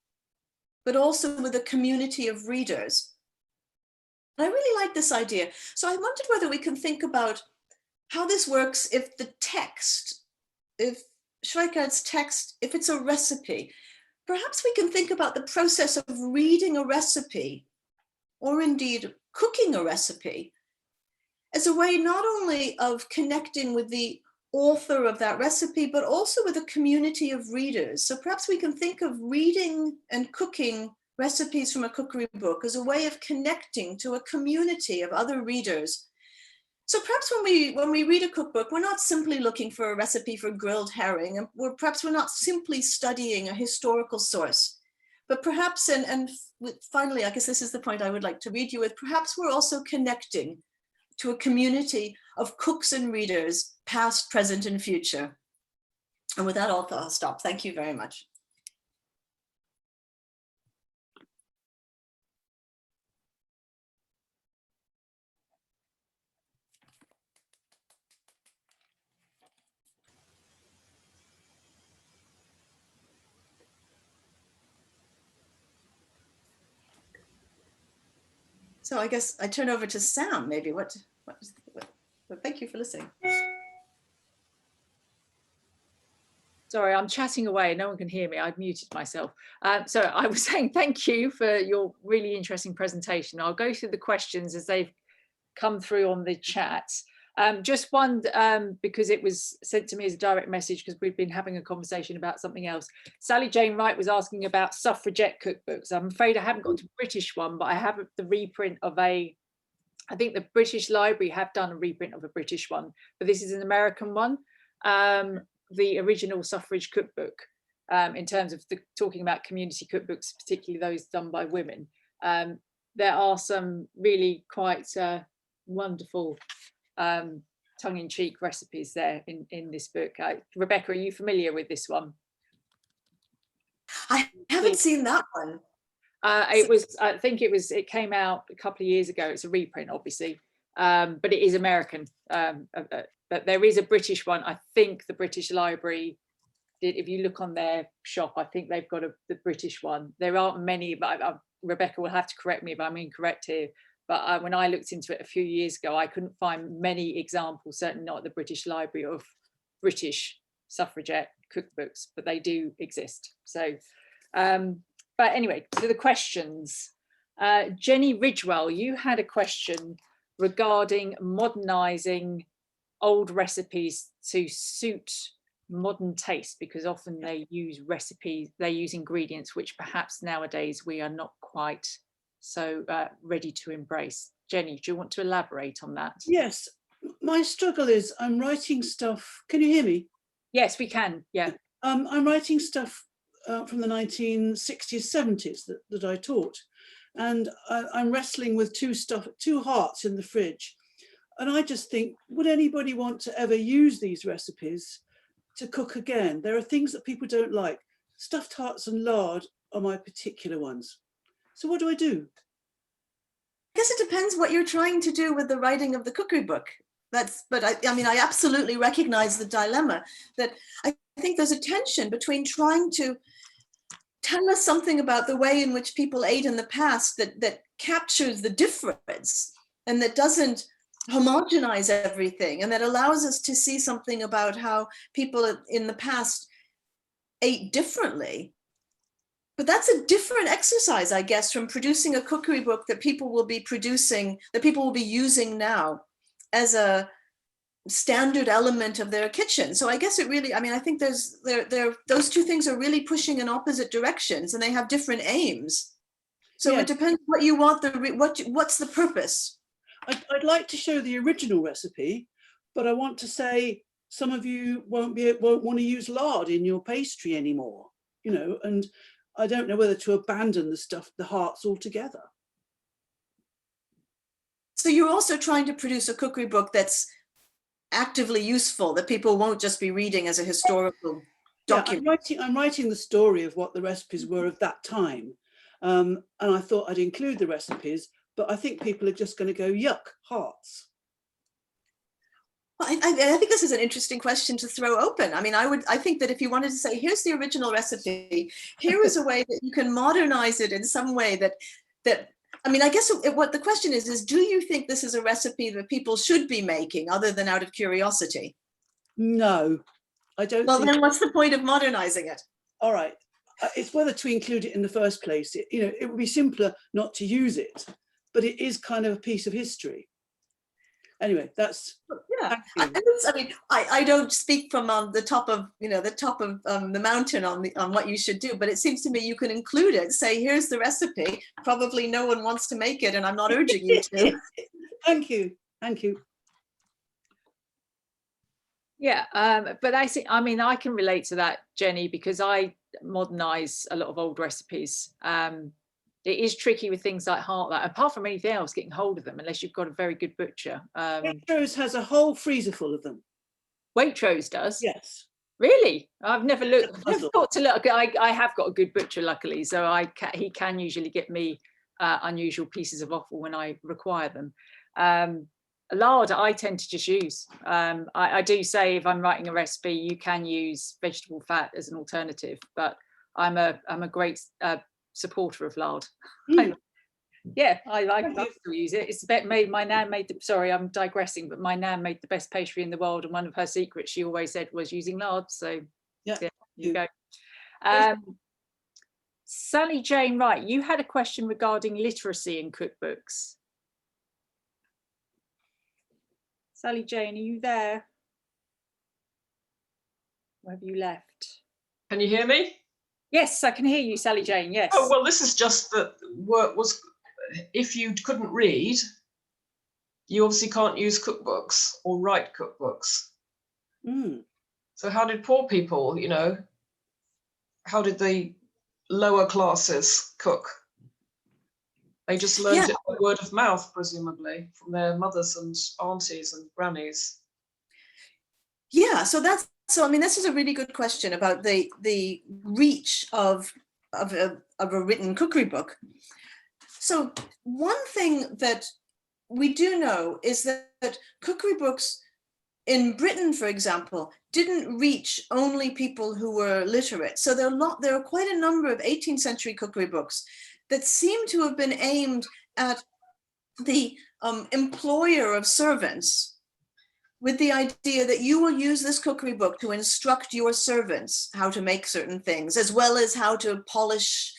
Speaker 2: but also with a community of readers. And I really like this idea. So I wondered whether we can think about how this works if the text, if Schweikart's text, if it's a recipe. Perhaps we can think about the process of reading a recipe, or indeed cooking a recipe, as a way not only of connecting with the author of that recipe, but also with a community of readers. So perhaps we can think of reading and cooking recipes from a cookery book as a way of connecting to a community of other readers. So perhaps when we read a cookbook, we're not simply looking for a recipe for grilled herring, and perhaps we're not simply studying a historical source, but perhaps, and finally, I guess this is the point I would like to read you with, perhaps we're also connecting to a community of cooks and readers, past, present, and future. And with that, I'll stop. Thank you very much. So I guess I turn over to Sam, maybe. What thank you for listening.
Speaker 1: Sorry, I'm chatting away. No one can hear me. I've muted myself. So I was saying thank you for your really interesting presentation. I'll go through the questions as they've come through on the chat. Just one, because it was sent to me as a direct message because we've been having a conversation about something else. Sally Jane Wright was asking about suffragette cookbooks. I'm afraid I haven't got a British one, but I have the reprint of I think the British Library have done a reprint of a British one, but this is an American one. The original suffrage cookbook, in terms of talking about community cookbooks, particularly those done by women. There are some really quite wonderful tongue-in-cheek recipes there in this book. Rebecca, are you familiar with this one?
Speaker 2: I haven't seen that one.
Speaker 1: It came out a couple of years ago. It's a reprint, obviously, but it is American. But there is a British one. I think the British Library did. If you look on their shop, I think they've got the British one. There aren't many, but Rebecca will have to correct me if I'm incorrect here. But when I looked into it a few years ago, I couldn't find many examples, certainly not at the British Library, of British suffragette cookbooks, but they do exist. So, but anyway, to the questions. Jenny Ridgewell, you had a question regarding modernising old recipes to suit modern taste, because often they use ingredients which perhaps nowadays we are not quite so ready to embrace. Jenny, do you want to elaborate on that?
Speaker 4: Yes, my struggle is I'm writing stuff. Can you hear me?
Speaker 1: Yes, we can. Yeah.
Speaker 4: I'm writing stuff from the 1960s, 70s that I taught, and I'm wrestling with two hearts in the fridge. And I just think, would anybody want to ever use these recipes to cook again? There are things that people don't like. Stuffed hearts and lard are my particular ones. So what do I do?
Speaker 2: I guess it depends what you're trying to do with the writing of the cookery book. But I mean, I absolutely recognize the dilemma that I think there's a tension between trying to tell us something about the way in which people ate in the past that captures the difference and that doesn't homogenize everything, and that allows us to see something about how people in the past ate differently. But that's a different exercise, I guess, from producing a cookery book that people will be using now as a standard element of their kitchen. So I guess it really, I mean, I think those two things are really pushing in opposite directions, and they have different aims. So
Speaker 4: Yeah.
Speaker 2: It depends what you want, what's the purpose?
Speaker 4: I'd like to show the original recipe, but I want to say some of you won't want to use lard in your pastry anymore, you know, and I don't know whether to abandon the hearts altogether.
Speaker 2: So you're also trying to produce a cookery book that's actively useful, that people won't just be reading as a historical document.
Speaker 4: Yeah, I'm writing the story of what the recipes were of that time, and I thought I'd include the recipes, but I think people are just going to go, yuck, hearts.
Speaker 2: Well, I think this is an interesting question to throw open. I mean, I think that if you wanted to say, here's the original recipe, here is a way that you can modernize it in some way that I mean, I guess what the question is do you think this is a recipe that people should be making other than out of curiosity?
Speaker 4: No, I don't.
Speaker 2: Well, then what's the point of modernizing it?
Speaker 4: All right, it's whether to include it in the first place. It would be simpler not to use it, but it is kind of a piece of history. Anyway, that's
Speaker 2: I don't speak from the top of the mountain on what you should do, but it seems to me you can include it. Say, here's the recipe. Probably no one wants to make it, and I'm not urging you to.
Speaker 4: Thank you.
Speaker 1: Yeah, but I can relate to that, Jenny, because I modernize a lot of old recipes. It is tricky with things like heart, apart from anything else, getting hold of them, unless you've got a very good butcher.
Speaker 4: Waitrose has a whole freezer full of them.
Speaker 1: Waitrose does?
Speaker 4: Yes.
Speaker 1: Really? I've never looked. I've thought to look. I have got a good butcher, luckily, so he can usually get me unusual pieces of offal when I require them. Lard, I tend to just use. I do say if I'm writing a recipe, you can use vegetable fat as an alternative, but I'm a great supporter of lard. Yeah, I
Speaker 4: Thank you.
Speaker 1: still use it. It's about made. My nan made the. Sorry, I'm digressing, but my nan made the best pastry in the world, and one of her secrets she always said was using lard. So
Speaker 4: Yeah,
Speaker 1: there you
Speaker 4: you.
Speaker 1: go. Sally Jane Wright, you had a question regarding literacy in cookbooks. Sally Jane, are you there? Or have you left?
Speaker 6: Can you hear me?
Speaker 1: Yes, I can hear you, Sally Jane. Yes.
Speaker 6: Oh, well, this is just that work was, if you couldn't read, you obviously can't use cookbooks or write cookbooks.
Speaker 4: Mm.
Speaker 6: So how did poor people, you know, how did the lower classes cook? They just learned it by word of mouth, presumably, from their mothers and aunties and grannies.
Speaker 2: Yeah, so I mean, this is a really good question about the reach of a written cookery book. So one thing that we do know is that cookery books in Britain, for example, didn't reach only people who were literate. So there are quite a number of 18th century cookery books that seem to have been aimed at the employer of servants, with the idea that you will use this cookery book to instruct your servants how to make certain things, as well as how to polish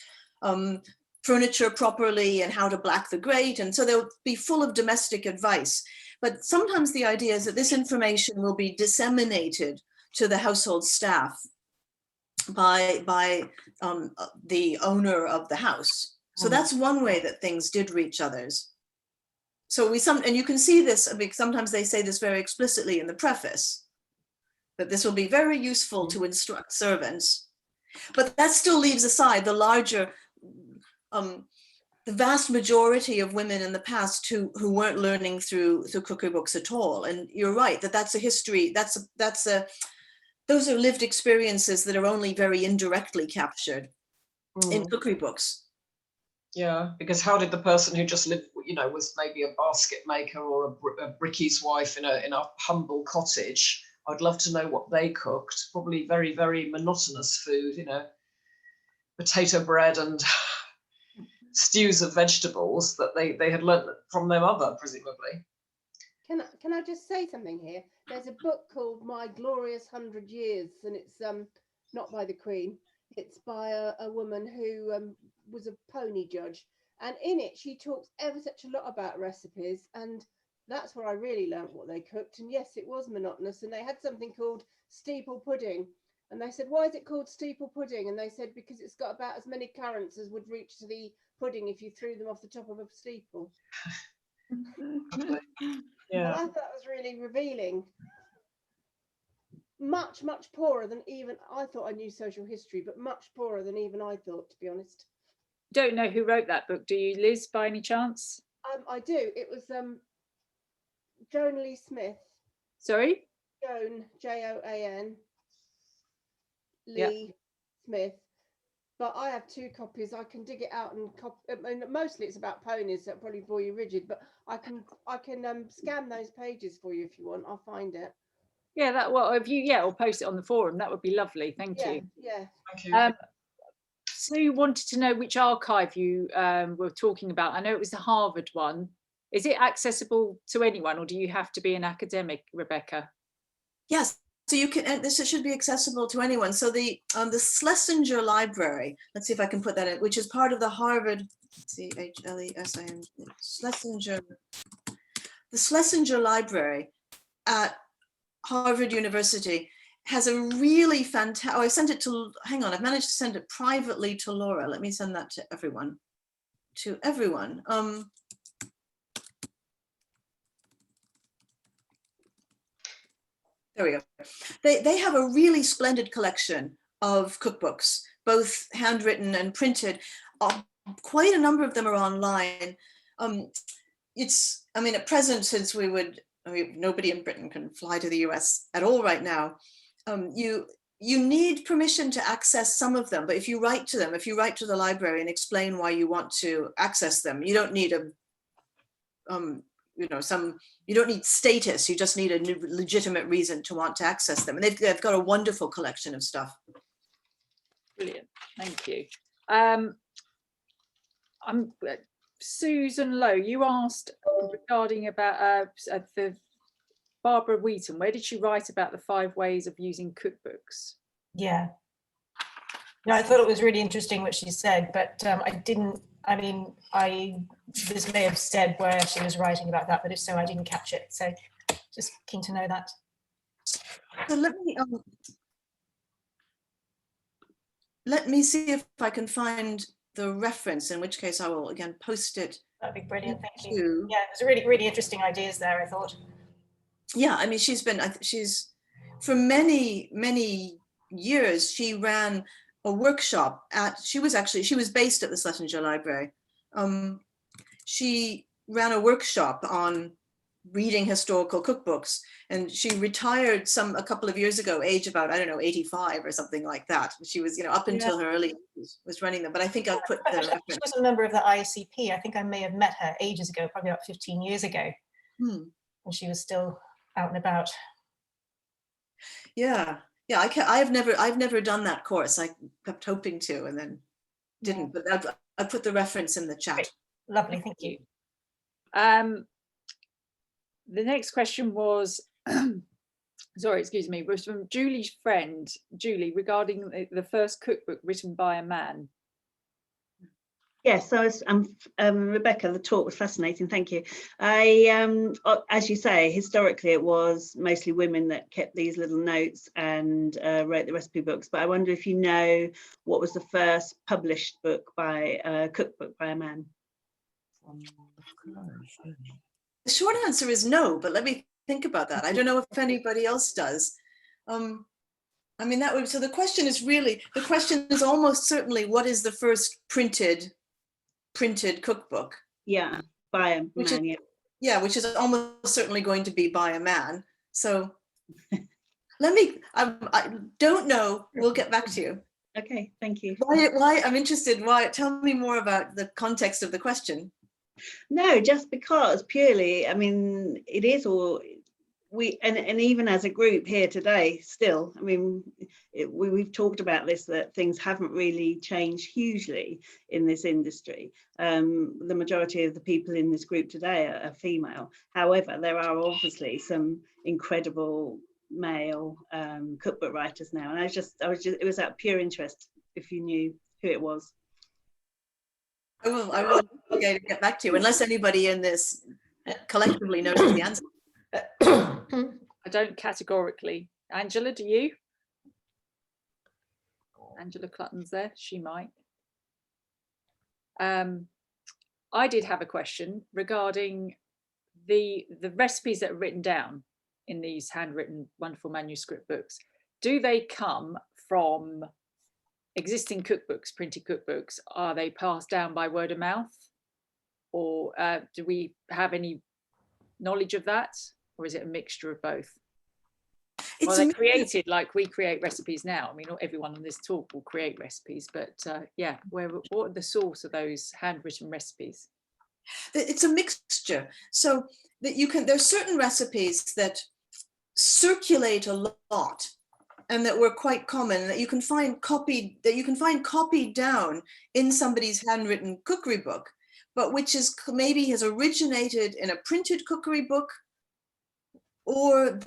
Speaker 2: furniture properly and how to black the grate. And so they'll be full of domestic advice. But sometimes the idea is that this information will be disseminated to the household staff by the owner of the house. So that's one way that things did reach others. So and you can see this, because sometimes they say this very explicitly in the preface, that this will be very useful to instruct servants. But that still leaves aside the larger, the vast majority of women in the past who weren't learning through cookery books at all. And you're right, that's a history, those are lived experiences that are only very indirectly captured in cookery books.
Speaker 6: Yeah, because how did the person who just lived, you know, was maybe a basket maker or a brickie's wife in a humble cottage? I'd love to know what they cooked. Probably very, very monotonous food, you know, potato bread and stews of vegetables that they had learnt from their mother, presumably.
Speaker 7: Can I just say something here? There's a book called My Glorious 100 Years, and it's not by the Queen. It's by a woman who was a pony judge, and in it she talks ever such a lot about recipes, and that's where I really learnt what they cooked. And yes, it was monotonous, and they had something called steeple pudding, and they said, why is it called steeple pudding? And they said, because it's got about as many currants as would reach to the pudding if you threw them off the top of a steeple.
Speaker 6: Yeah.
Speaker 7: And I thought that was really revealing. Much poorer than even I thought. I knew social history, but much poorer than even I thought, to be honest.
Speaker 1: Don't know who wrote that book, do you, Liz, by any chance?
Speaker 7: I do. It was Joan Lee Smith.
Speaker 1: Sorry?
Speaker 7: Joan, Joan Lee Smith. But I have two copies. I can dig it out and I mean, mostly it's about ponies, so it'll probably bore you rigid. But I can scan those pages for you if you want. I'll find it.
Speaker 1: Yeah, or post it on the forum. That would be lovely. Thank you.
Speaker 7: Yeah.
Speaker 6: Thank you.
Speaker 1: So you wanted to know which archive you were talking about. I know it was the Harvard one. Is it accessible to anyone, or do you have to be an academic, Rebecca?
Speaker 2: Yes, so you can. This should be accessible to anyone. So the Schlesinger Library. Let's see if I can put that in, which is part of the Harvard CHLESIN Schlesinger. The Schlesinger Library at Harvard University has a really fantastic, I sent it to, hang on, I've managed to send it privately to Laura. Let me send that to everyone. There we go. They have a really splendid collection of cookbooks, both handwritten and printed. Quite a number of them are online. At present, since nobody in Britain can fly to the US at all right now, you need permission to access some of them, but if you write to the library and explain why you want to access them, you don't need you don't need status, you just need a legitimate reason to want to access them. And they've got a wonderful collection of stuff.
Speaker 1: Brilliant, thank you. Susan Lowe, you asked regarding about the Barbara Wheaton. Where did she write about the 5 ways of using cookbooks?
Speaker 8: Yeah. No, I thought it was really interesting what she said, but I didn't, I mean, this may have said where she was writing about that, but if so, I didn't catch it. So just keen to know that.
Speaker 2: So let me see if I can find the reference, in which case I will again post it.
Speaker 8: That'd be brilliant, thank you.
Speaker 2: to-
Speaker 8: Yeah, there's really, really interesting ideas there, I thought.
Speaker 2: Yeah, I mean, she's for many, many years, she ran a workshop she was based at the Schlesinger Library. She ran a workshop on reading historical cookbooks, and she retired a couple of years ago, age about, I don't know, 85 or something like that. She was, up until her early was running them, but I think I've put the reference.
Speaker 8: She was a member of the ICP. I think I may have met her ages ago, probably about 15 years ago, when she was still out and about.
Speaker 2: Yeah, I've never done that course. I kept hoping to, and then didn't. But I put the reference in the chat.
Speaker 8: Great. Lovely, thank you.
Speaker 1: The next question was, sorry, excuse me, was from Julie's friend, Julie, regarding the first cookbook written by a man.
Speaker 9: Yes, so Rebecca, the talk was fascinating, thank you. As you say, historically it was mostly women that kept these little notes and wrote the recipe books, but I wonder if you know what was the first published book cookbook by a man?
Speaker 2: The short answer is no, but let me think about that. I don't know if anybody else does. I mean, so the question is almost certainly, what is the first printed cookbook?
Speaker 9: Yeah, by a man,
Speaker 2: which is almost certainly going to be by a man. So I don't know, we'll get back to you.
Speaker 9: Okay, thank you.
Speaker 2: Why I'm interested, tell me more about the context of the question.
Speaker 9: No, just because purely, I mean, it is all and even as a group here today, still, I mean, we've talked about this, that things haven't really changed hugely in this industry. The majority of the people in this group today are female. However, there are obviously some incredible male cookbook writers now, and it was out of pure interest if you knew who it was.
Speaker 2: I will get back to you, unless anybody in this collectively knows the answer.
Speaker 1: I don't categorically. Angela, do you? Angela Clutton's there, she might. I did have a question regarding the recipes that are written down in these handwritten wonderful manuscript books. Do they come from existing cookbooks, printed cookbooks? Are they passed down by word of mouth, or do we have any knowledge of that, or is it a mixture of both? Well, they're created like we create recipes now. I mean, not everyone on this talk will create recipes, but yeah, what are the source of those handwritten recipes?
Speaker 2: It's a mixture, so that there's certain recipes that circulate a lot and that were quite common, that you can find copied down in somebody's handwritten cookery book, but which is maybe has originated in a printed cookery book, or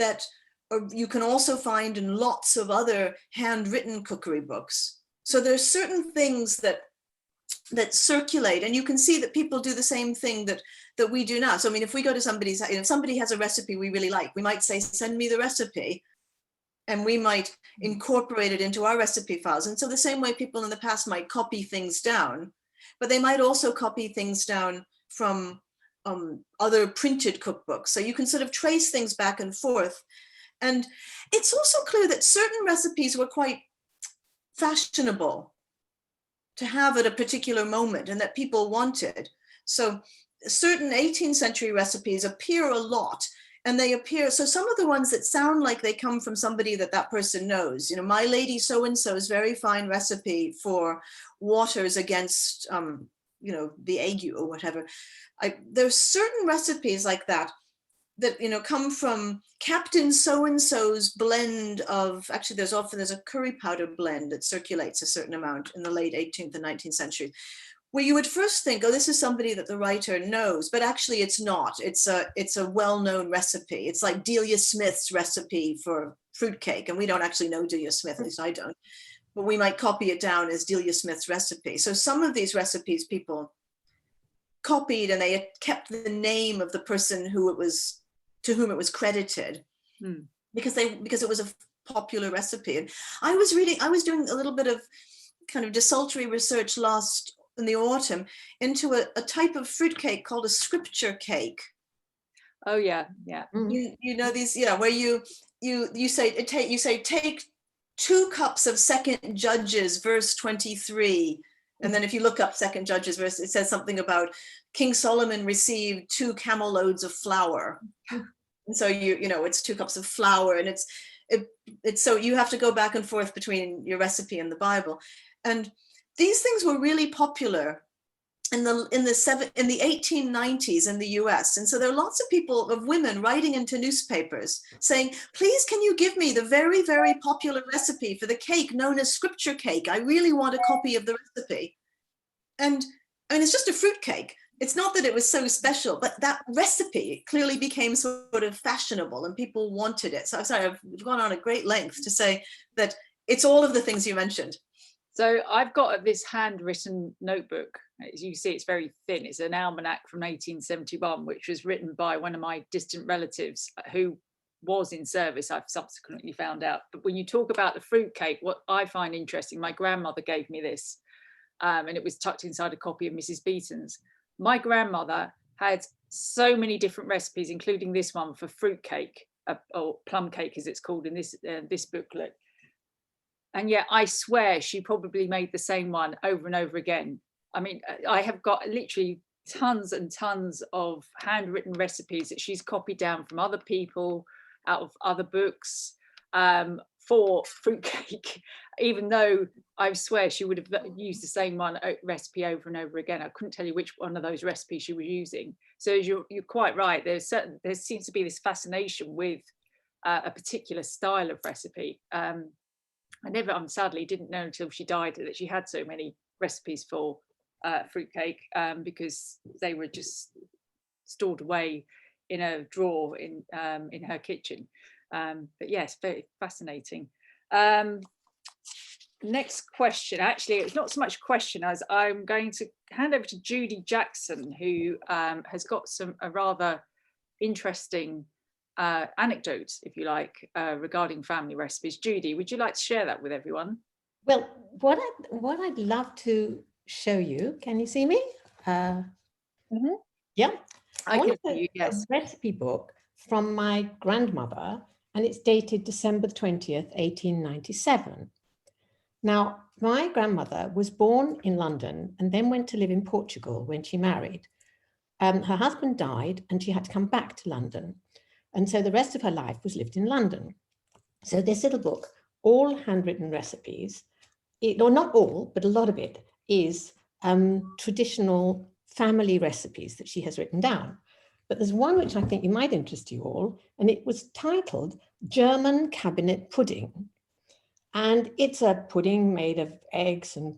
Speaker 2: you can also find in lots of other handwritten cookery books. So there's certain things that circulate, and you can see that people do the same thing that we do now. So I mean, if we go to somebody's, if somebody has a recipe we really like, we might say, send me the recipe, and we might incorporate it into our recipe files. And so the same way people in the past might copy things down, but they might also copy things down from other printed cookbooks. So you can sort of trace things back and forth. And it's also clear that certain recipes were quite fashionable to have at a particular moment and that people wanted. So certain 18th century recipes appear a lot, and they appear, so some of the ones that sound like they come from somebody that person knows, you know, my lady so-and-so's very fine recipe for waters against, you know, the ague or whatever. There's certain recipes like that, you know, come from Captain so-and-so's blend of, actually there's a curry powder blend that circulates a certain amount in the late 18th and 19th century, where you would first think, oh, this is somebody that the writer knows, but actually it's not. It's a well-known recipe. It's like Delia Smith's recipe for fruitcake, and we don't actually know Delia Smith, at least I don't, but we might copy it down as Delia Smith's recipe. So some of these recipes people copied, and they kept the name of the person to whom it was credited, because it was a popular recipe. And I was doing a little bit of kind of desultory research in the autumn into a type of fruitcake called a scripture cake.
Speaker 1: Oh yeah.
Speaker 2: You know these, where you say take 2 cups of Second Judges verse 23, and then if you look up Second Judges verse, it says something about King Solomon received 2 camel loads of flour, and so it's 2 cups of flour, and it's so you have to go back and forth between your recipe and the Bible. And these things were really popular in the 1890s in the US. And so there are lots of women writing into newspapers saying, please, can you give me the very, very popular recipe for the cake known as scripture cake? I really want a copy of the recipe. And I mean, it's just a fruit cake. It's not that it was so special, but that recipe clearly became sort of fashionable and people wanted it. So I'm sorry, I've gone on a great length to say that it's all of the things you mentioned.
Speaker 1: So I've got this handwritten notebook. As you see, it's very thin. It's an almanac from 1871, which was written by one of my distant relatives who was in service, I've subsequently found out. But when you talk about the fruitcake, what I find interesting, my grandmother gave me this, and it was tucked inside a copy of Mrs. Beeton's. My grandmother had so many different recipes, including this one for fruitcake, or plum cake as it's called in this booklet. And yet I swear she probably made the same one over and over again. I mean, I have got literally tons and tons of handwritten recipes that she's copied down from other people, out of other books, for fruitcake, even though I swear she would have used the same recipe over and over again. I couldn't tell you which one of those recipes she was using. So you're quite right. There seems to be this fascination with a particular style of recipe. I sadly didn't know until she died that she had so many recipes for fruitcake, because they were just stored away in a drawer in her kitchen. But yes, very fascinating. Next question. Actually, it's not so much a question as I'm going to hand over to Judy Jackson, who has got a rather interesting anecdotes, if you like, regarding family recipes. Judy, would you like to share that with everyone?
Speaker 10: Well, what I'd love to show you, can you see me? Yeah,
Speaker 1: I can see you, yes.
Speaker 10: A recipe book from my grandmother, and it's dated December 20th, 1897. Now, my grandmother was born in London and then went to live in Portugal when she married. Her husband died and she had to come back to London. And so the rest of her life was lived in London. So this little book, all handwritten recipes, or not all, but a lot of it is traditional family recipes that she has written down. But there's one which I think you might interest you all, and it was titled German Cabinet Pudding. And it's a pudding made of eggs and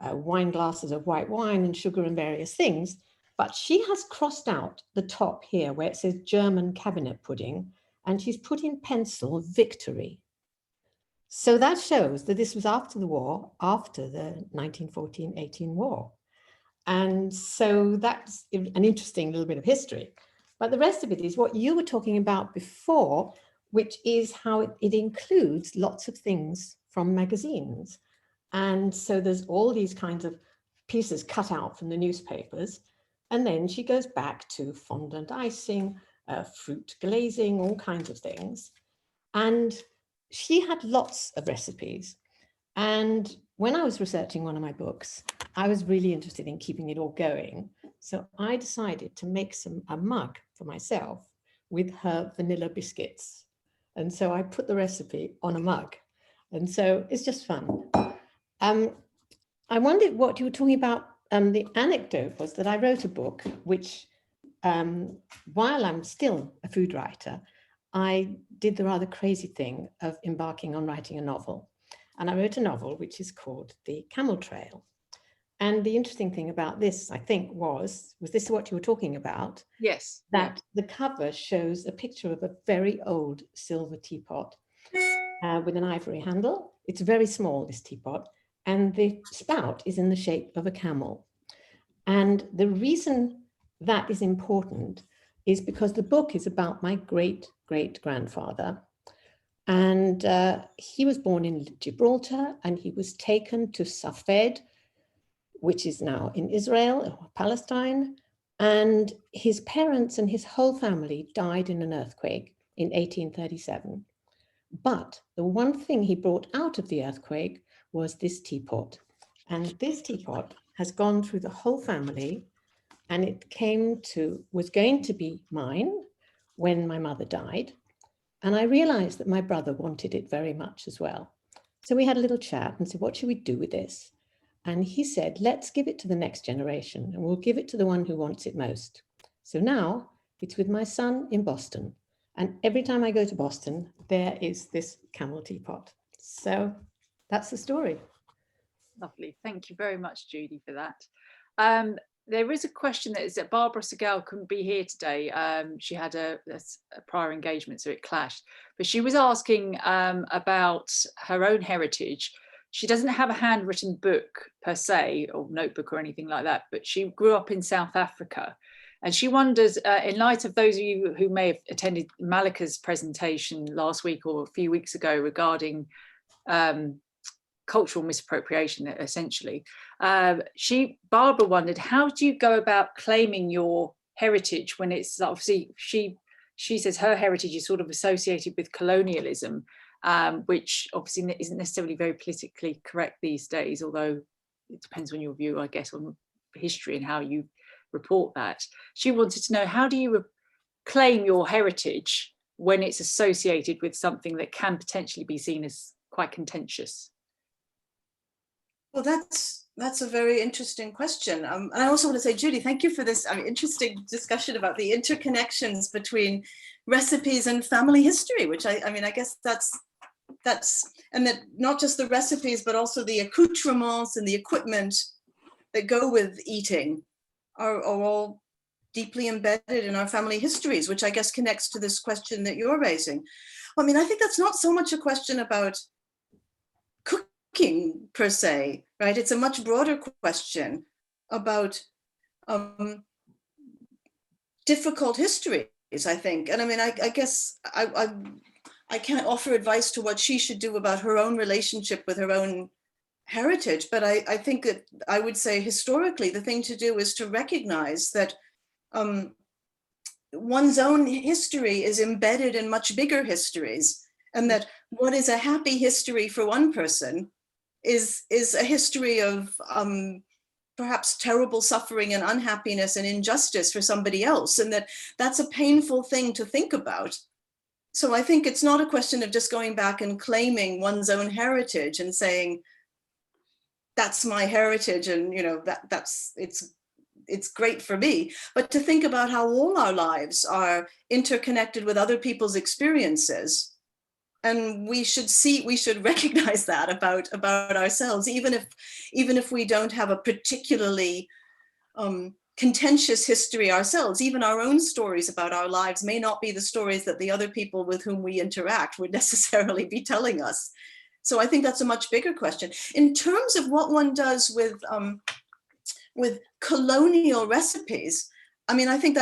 Speaker 10: wine glasses of white wine and sugar and various things. But she has crossed out the top here where it says German Cabinet Pudding, and she's put in pencil victory. So that shows that this was after the war, after the 1914-18 war. And so that's an interesting little bit of history. But the rest of it is what you were talking about before, which is how it includes lots of things from magazines. And so there's all these kinds of pieces cut out from the newspapers. And then she goes back to fondant icing, fruit glazing, all kinds of things. And she had lots of recipes. And when I was researching one of my books, I was really interested in keeping it all going. So I decided to make a mug for myself with her vanilla biscuits. And so I put the recipe on a mug. And so it's just fun. I wondered what you were talking about. The anecdote was that I wrote a book, which while I'm still a food writer, I did the rather crazy thing of embarking on writing a novel. And I wrote a novel which is called The Camel Trail. And the interesting thing about this, I think, was this what you were talking about?
Speaker 1: Yes.
Speaker 10: That the cover shows a picture of a very old silver teapot with an ivory handle. It's very small, this teapot, and the spout is in the shape of a camel. And the reason that is important is because the book is about my great-great-grandfather. And he was born in Gibraltar, and he was taken to Safed, which is now in Israel or Palestine. And his parents and his whole family died in an earthquake in 1837. But the one thing he brought out of the earthquake was this teapot. And this teapot has gone through the whole family, and it was going to be mine when my mother died. And I realized that my brother wanted it very much as well. So we had a little chat and said, what should we do with this? And he said, let's give it to the next generation, and we'll give it to the one who wants it most. So now it's with my son in Boston. And every time I go to Boston, there is this camel teapot. So that's the story.
Speaker 1: Lovely. Thank you very much, Judy, for that. There is a question that is that Barbara Segal couldn't be here today. She had a prior engagement, so it clashed. But she was asking about her own heritage. She doesn't have a handwritten book per se, or notebook or anything like that, but she grew up in South Africa. And she wonders, in light of those of you who may have attended Malika's presentation last week or a few weeks ago regarding cultural misappropriation, essentially, Barbara wondered, how do you go about claiming your heritage when it's obviously, she says her heritage is sort of associated with colonialism, which obviously isn't necessarily very politically correct these days, although it depends on your view, I guess, on history and how you report that. She wanted to know, how do you claim your heritage when it's associated with something that can potentially be seen as quite contentious?
Speaker 2: Well, that's a very interesting question. And I also want to say, Judy, thank you for this interesting discussion about the interconnections between recipes and family history, which I mean, I guess that's, and that not just the recipes, but also the accoutrements and the equipment that go with eating are all deeply embedded in our family histories, which I guess connects to this question that you're raising. I mean, I think that's not so much a question about cooking per se, right? It's a much broader question about difficult histories, I think. And I mean, I guess I can't offer advice to what she should do about her own relationship with her own heritage, but I think that I would say historically, the thing to do is to recognize that one's own history is embedded in much bigger histories, and that what is a happy history for one person is a history of perhaps terrible suffering and unhappiness and injustice for somebody else, and that's a painful thing to think about. So I think it's not a question of just going back and claiming one's own heritage and saying, that's my heritage, and you know, it's great for me, but to think about how all our lives are interconnected with other people's experiences. And we should recognize that about ourselves, even if we don't have a particularly contentious history ourselves. Even our own stories about our lives may not be the stories that the other people with whom we interact would necessarily be telling us. So I think that's a much bigger question. In terms of what one does with colonial recipes, I mean, I think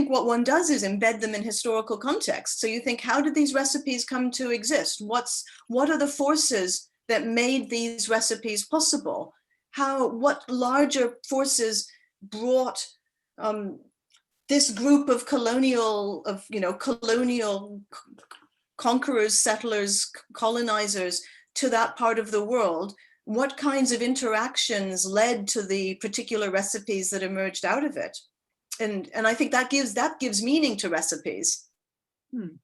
Speaker 2: what one does is embed them in historical context. So you think, how did these recipes come to exist? What are the forces that made these recipes possible? What larger forces brought this group of colonial conquerors, settlers, colonizers to that part of the world? What kinds of interactions led to the particular recipes that emerged out of it? And I think that gives meaning to recipes.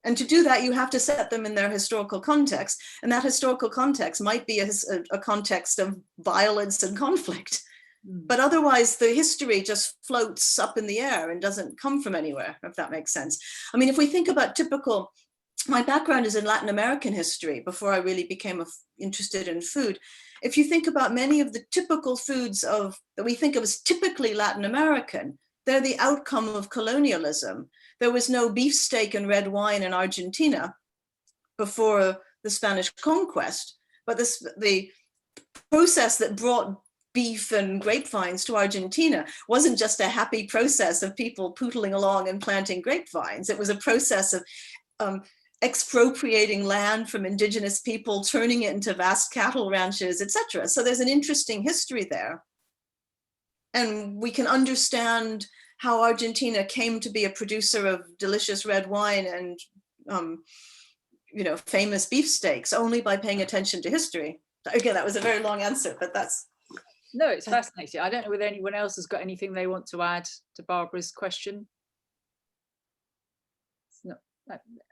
Speaker 2: And to do that, you have to set them in their historical context. And that historical context might be a context of violence and conflict. But otherwise, the history just floats up in the air and doesn't come from anywhere, if that makes sense. I mean, if we think about my background is in Latin American history before I really became interested in food. if you think about many of the typical foods that we think of as typically Latin American, they're the outcome of colonialism. There was no beefsteak and red wine in Argentina before the Spanish conquest, but the process that brought beef and grapevines to Argentina wasn't just a happy process of people pootling along and planting grapevines. It was a process of expropriating land from indigenous people, turning it into vast cattle ranches, etc. So there's an interesting history there. And we can understand how Argentina came to be a producer of delicious red wine and famous beefsteaks only by paying attention to history. Again, that was a very long answer, but that's...
Speaker 1: No, it's fascinating. I don't know whether anyone else has got anything they want to add to Barbara's question.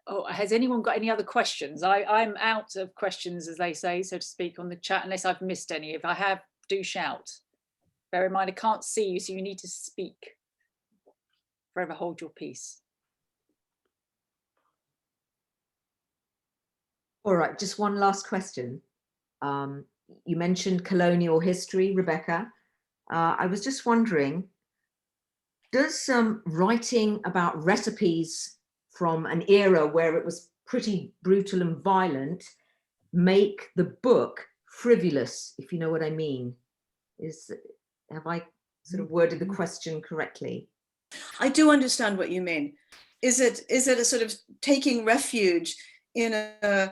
Speaker 1: Oh, has anyone got any other questions? I'm out of questions, as they say, so to speak, on the chat, unless I've missed any. If I have, do shout. Bear in mind, I can't see you, so you need to speak. Forever hold your peace.
Speaker 11: All right, just one last question. You mentioned colonial history, Rebecca. I was just wondering, does writing about recipes from an era where it was pretty brutal and violent make the book frivolous, if you know what I mean? Have I sort of worded the question correctly?
Speaker 2: I do understand what you mean. Is it a sort of taking refuge in a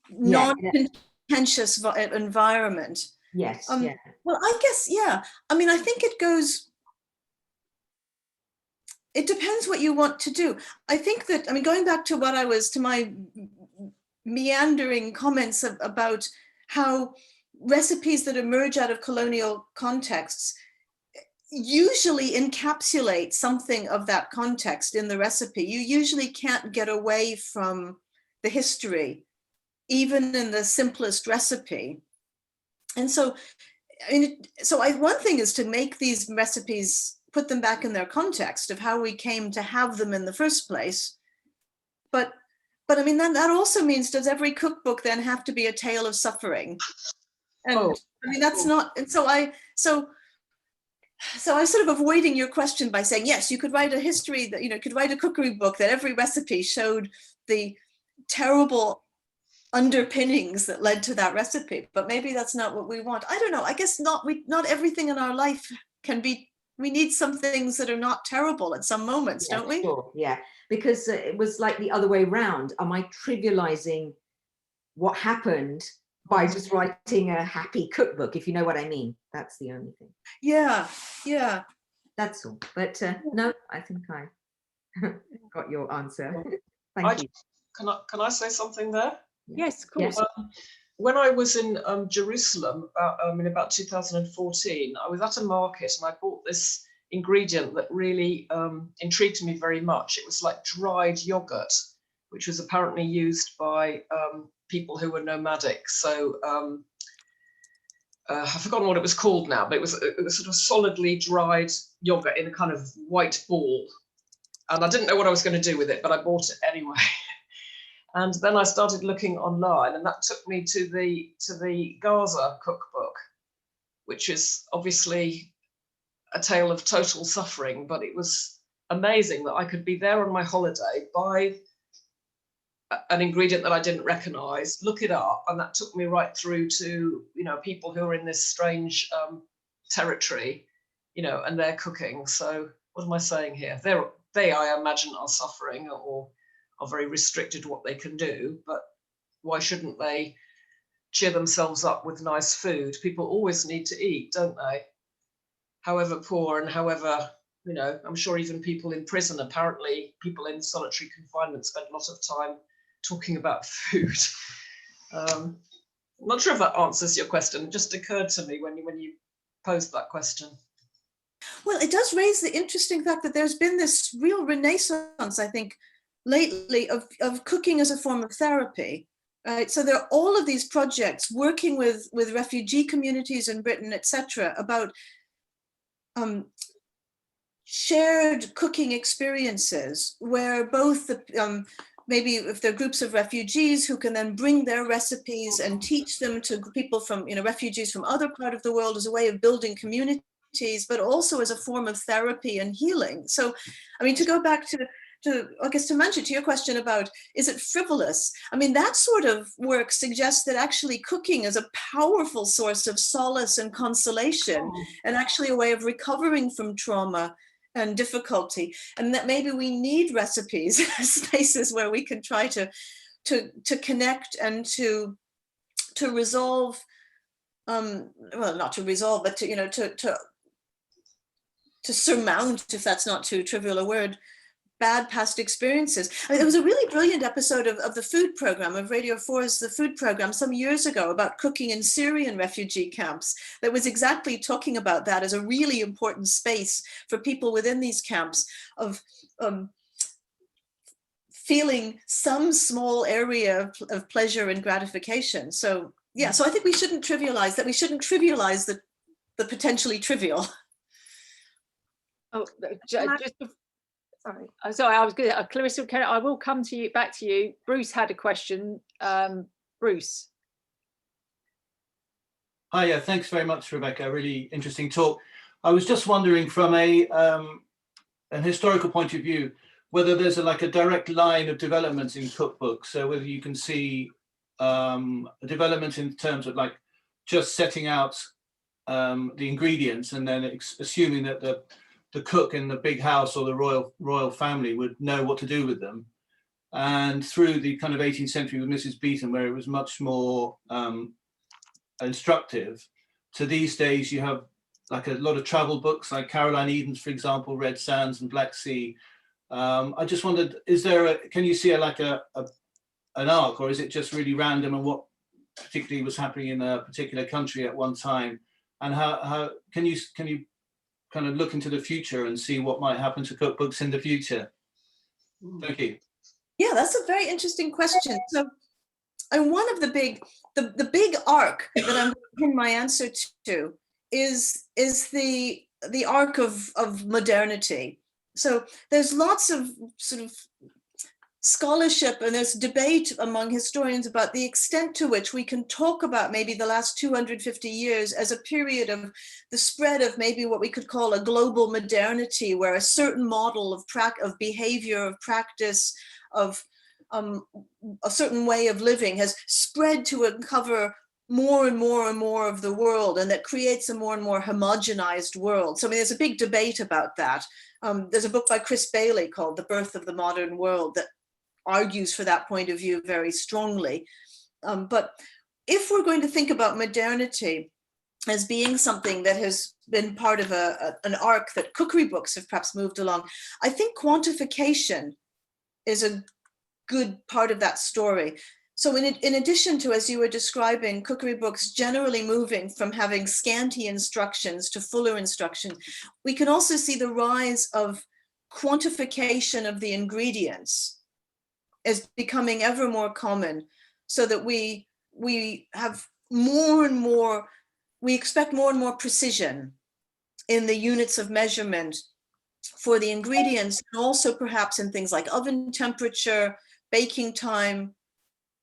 Speaker 2: non-contentious environment?
Speaker 11: Yes. Yeah.
Speaker 2: Well, I guess, yeah. I mean, I think it depends what you want to do. I think that, I mean, going back to my meandering comments about how recipes that emerge out of colonial contexts usually encapsulate something of that context in the recipe. You usually can't get away from the history, even in the simplest recipe. And so, one thing is to make these recipes, put them back in their context of how we came to have them in the first place. But I mean, then that also means, does every cookbook then have to be a tale of suffering? And I mean, that's not, and so I'm sort of avoiding your question by saying, yes, you could write a history that, could write a cookery book that every recipe showed the terrible underpinnings that led to that recipe, but maybe that's not what we want. I don't know. I guess not everything in our life can be, we need some things that are not terrible at some moments, don't we?
Speaker 11: Sure, yeah, because it was like the other way around. Am I trivializing what happened by just writing a happy cookbook, if you know what I mean? That's the only thing.
Speaker 2: Yeah.
Speaker 11: That's all. But no, I think I got your answer. Thank you.
Speaker 6: Can I say something there?
Speaker 1: Yes, of course.
Speaker 6: When I was in Jerusalem in about 2014, I was at a market and I bought this ingredient that really intrigued me very much. It was like dried yogurt, which was apparently used by people who were nomadic. So I've forgotten what it was called now, but it was sort of solidly dried yogurt in a kind of white ball. And I didn't know what I was going to do with it, but I bought it anyway. And then I started looking online, and that took me to the Gaza cookbook, which is obviously a tale of total suffering, but it was amazing that I could be there on my holiday, buy an ingredient that I didn't recognize, look it up, and that took me right through to, people who are in this strange territory, and they're cooking. So what am I saying here? They, I imagine, are suffering or are very restricted what they can do, but why shouldn't they cheer themselves up with nice food? People always need to eat, don't they? However poor and however, I'm sure even people in prison, apparently people in solitary confinement spend a lot of time talking about food. I'm not sure if that answers your question. It just occurred to me when you posed that question.
Speaker 2: Well, it does raise the interesting fact that there's been this real renaissance, I think, lately of cooking as a form of therapy. Right? So there are all of these projects working with refugee communities in Britain, etc., about shared cooking experiences where both the maybe if they're groups of refugees who can then bring their recipes and teach them to people from, refugees from other part of the world as a way of building communities, but also as a form of therapy and healing. So, I mean, to go back to I guess to mention to your question about, is it frivolous? I mean, that sort of work suggests that actually cooking is a powerful source of solace and consolation, and actually a way of recovering from trauma and difficulty, and that maybe we need recipes as spaces where we can try to connect and to resolve, well, not to resolve, but to surmount, if that's not too trivial a word, bad past experiences. I mean, there was a really brilliant episode of the food program, of Radio 4's The Food Program, some years ago, about cooking in Syrian refugee camps, that was exactly talking about that as a really important space for people within these camps of feeling some small area of pleasure and gratification. So yeah, so I think we shouldn't trivialize that. We shouldn't trivialize the potentially trivial.
Speaker 1: Oh, just sorry, I was good. Clarissa, I will come to you, back to you. Bruce had a question. Bruce.
Speaker 12: Hi, yeah, thanks very much, Rebecca. Really interesting talk. I was just wondering, from an historical point of view, whether there's a direct line of developments in cookbooks. So whether you can see a development in terms of just setting out the ingredients and then assuming that the cook in the big house or the royal family would know what to do with them, and through the kind of 18th century with Mrs. Beeton, where it was much more instructive, to these days you have a lot of travel books like Caroline Eden's, for example, Red Sands and Black Sea. I just wondered, can you see an arc, or is it just really random, and what particularly was happening in a particular country at one time, and how can you kind of look into the future and see what might happen to cookbooks in the future? Thank you.
Speaker 2: Yeah, that's a very interesting question. So, and one of the big arc that I'm going to pin my answer to is the arc of modernity. So there's lots of sort of scholarship and there's debate among historians about the extent to which we can talk about maybe the last 250 years as a period of the spread of maybe what we could call a global modernity, where a certain model of behavior, of practice, of a certain way of living has spread to uncover more and more and more of the world, and that creates a more and more homogenized world. So I mean, there's a big debate about that. There's a book by Chris Bailey called The Birth of the Modern World that argues for that point of view very strongly. But if we're going to think about modernity as being something that has been part of an arc that cookery books have perhaps moved along, I think quantification is a good part of that story. So in addition to, as you were describing, cookery books generally moving from having scanty instructions to fuller instructions, we can also see the rise of quantification of the ingredients as becoming ever more common, so that we have more and more, we expect more and more precision in the units of measurement for the ingredients, and also perhaps in things like oven temperature, baking time,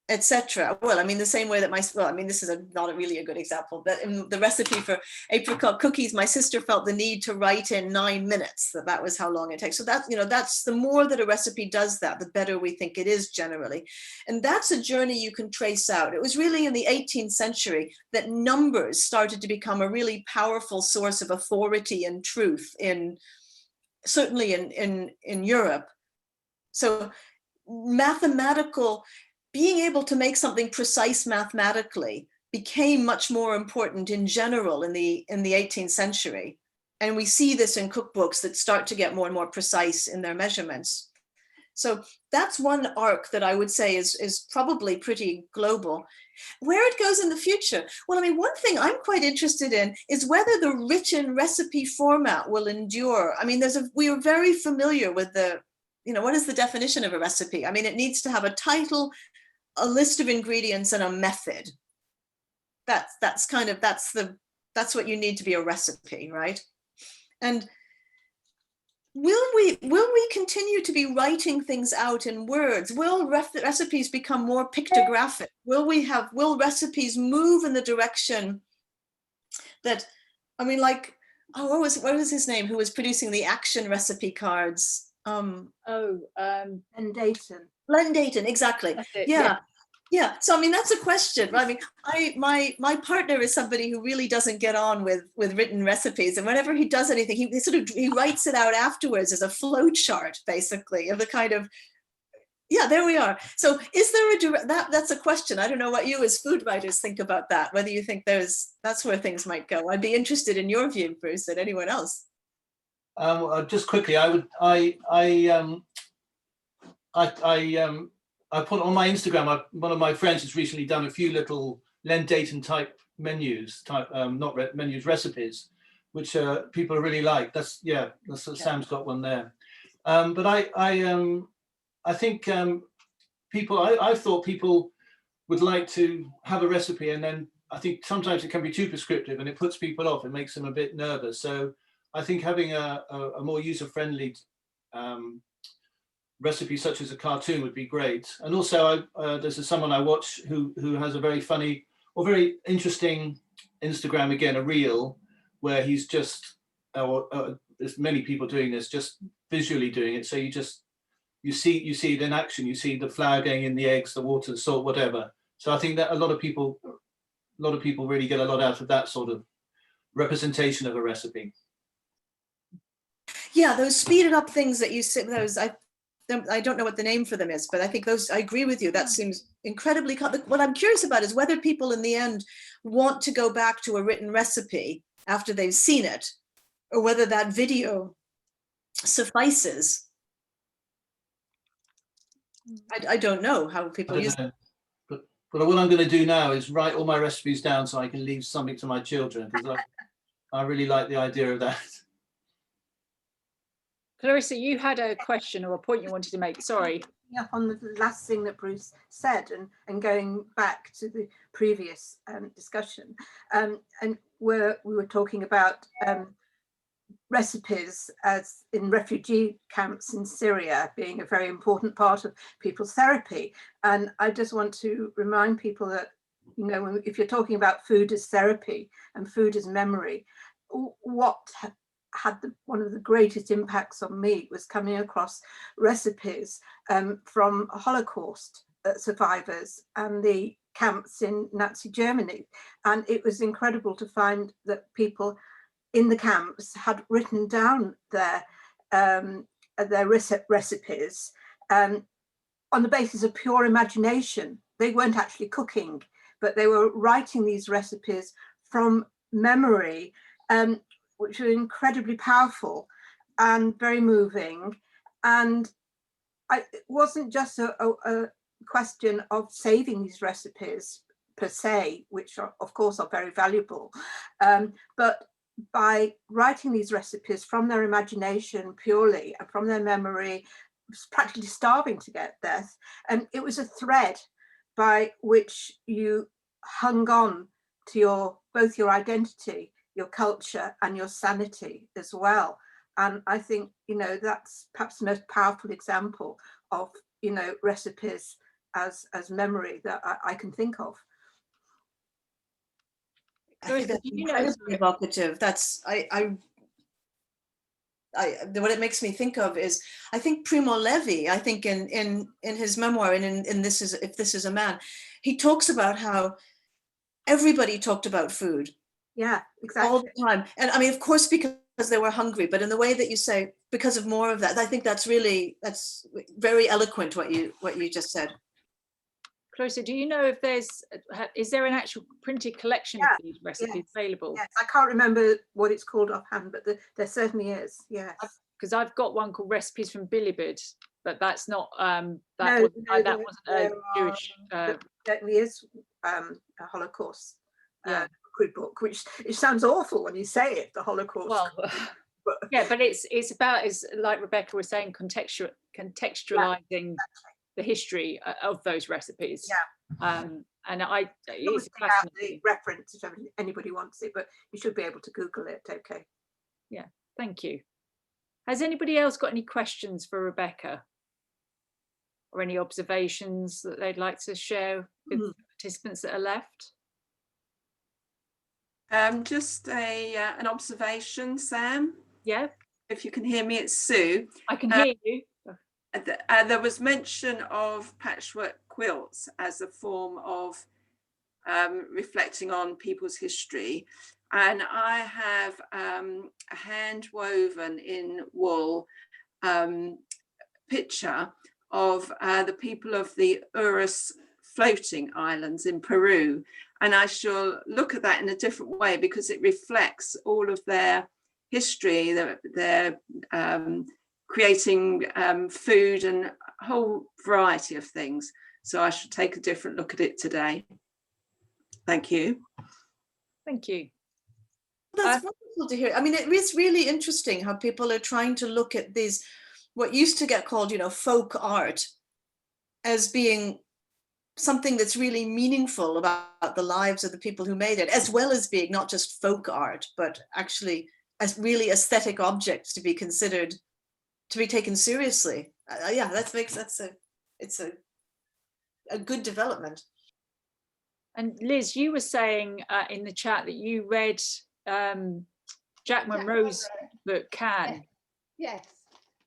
Speaker 2: etc. Well, I mean, the same way that this is not really a good example, but in the recipe for apricot cookies, my sister felt the need to write in 9 minutes, that was how long it takes. So that, that's the more that a recipe does that, the better we think it is generally. And that's a journey you can trace out. It was really in the 18th century that numbers started to become a really powerful source of authority and truth certainly in Europe. So being able to make something precise mathematically became much more important in general in the 18th century. And we see this in cookbooks that start to get more and more precise in their measurements. So that's one arc that I would say is probably pretty global. Where it goes in the future, well, I mean, one thing I'm quite interested in is whether the written recipe format will endure. I mean, we are very familiar with what is the definition of a recipe? I mean, it needs to have a title, a list of ingredients, and a method. That's what you need to be a recipe, right? And will we continue to be writing things out in words? Will recipes become more pictographic? Will recipes move in the direction that, I mean, like, oh, what was his name, who was producing the action recipe cards?
Speaker 7: And Dayton.
Speaker 2: Len Dayton, exactly. Yeah. So I mean, that's a question. I mean, my partner is somebody who really doesn't get on with written recipes, and whenever he does anything, he writes it out afterwards as a flow chart, basically, of the kind of, yeah, there we are. So is there that's a question. I don't know what you as food writers think about that, whether you think that's where things might go. I'd be interested in your view, Bruce, and anyone else.
Speaker 12: Just quickly, I put on my Instagram, one of my friends has recently done a few little Len Dayton type menus, recipes, which people really like. That's Sam's got one there. But I think I thought people would like to have a recipe, and then I think sometimes it can be too prescriptive and it puts people off. It makes them a bit nervous. So I think having a more user-friendly recipe such as a cartoon would be great. And also there's someone I watch who has a very funny or very interesting Instagram, again, a reel, where he's just there's many people doing this, just visually doing it. So you see it in action. You see the flour going in the eggs, the water, the salt, whatever. So I think that a lot of people really get a lot out of that sort of representation of a recipe.
Speaker 2: Yeah, those speeded up things that you said, I don't know what the name for them is, but I think I agree with you. That seems incredibly, what I'm curious about is whether people in the end want to go back to a written recipe after they've seen it, or whether that video suffices. I don't know how people use it.
Speaker 12: But what I'm going to do now is write all my recipes down so I can leave something to my children, because I really like the idea of that.
Speaker 1: Clarissa, you had a question or a point you wanted to make. Sorry.
Speaker 7: Up on the last thing that Bruce said, and going back to the previous discussion, and where we were talking about recipes as in refugee camps in Syria being a very important part of people's therapy. And I just want to remind people that, you know, if you're talking about food as therapy and food as memory, what had one of the greatest impacts on me was coming across recipes from Holocaust survivors and the camps in Nazi Germany. And it was incredible to find that people in the camps had written down their recipes on the basis of pure imagination. They weren't actually cooking, but they were writing these recipes from memory, which were incredibly powerful and very moving. And it wasn't just a question of saving these recipes per se, which are, of course, are very valuable, but by writing these recipes from their imagination purely and from their memory, practically starving to get death. And it was a thread by which you hung on to both your identity, your culture, and your sanity as well. And I think, you know, that's perhaps the most powerful example of, you know, recipes as memory that I can think of.
Speaker 2: I think that's incredibly evocative. That's what it makes me think of is, I think Primo Levi, I think in his memoir and in If This Is a Man, he talks about how everybody talked about food.
Speaker 7: Yeah, exactly.
Speaker 2: All the time. And I mean, of course, because they were hungry, but in the way that you say, because of more of that, I think that's very eloquent what you just said.
Speaker 1: Clarissa, do you know if is there an actual printed collection of these recipes available?
Speaker 7: Yes, I can't remember what it's called offhand, but there certainly is. Yes,
Speaker 1: because I've got one called Recipes from Bilibid, but that's not that wasn't a Jewish.
Speaker 7: There certainly is a Holocaust cookery book, which it sounds awful when you say it, the Holocaust.
Speaker 1: Well, yeah, but it's about, is like Rebecca was saying, contextualizing the history of those recipes.
Speaker 7: Yeah.
Speaker 1: And
Speaker 7: it's out the reference if anybody wants it, but you should be able to Google it. Okay.
Speaker 1: Yeah, thank you. Has anybody else got any questions for Rebecca? Or any observations that they'd like to share with the participants that are left?
Speaker 13: Just an observation, Sam.
Speaker 1: Yeah.
Speaker 13: If you can hear me, it's Sue.
Speaker 1: I can hear you.
Speaker 13: There was mention of patchwork quilts as a form of reflecting on people's history. And I have a hand woven in wool picture of the people of the Urus floating islands in Peru. And I shall look at that in a different way because it reflects all of their history, their creating food and a whole variety of things. So I should take a different look at it today. Thank you.
Speaker 1: Thank you.
Speaker 2: That's wonderful to hear. I mean, it is really interesting how people are trying to look at these, what used to get called, folk art, as being something that's really meaningful about the lives of the people who made it, as well as being not just folk art, but actually as really aesthetic objects to be considered, to be taken seriously. Yeah, it's a good development.
Speaker 1: And Liz, you were saying in the chat that you read Jack Monroe's book, Can.
Speaker 7: Yes.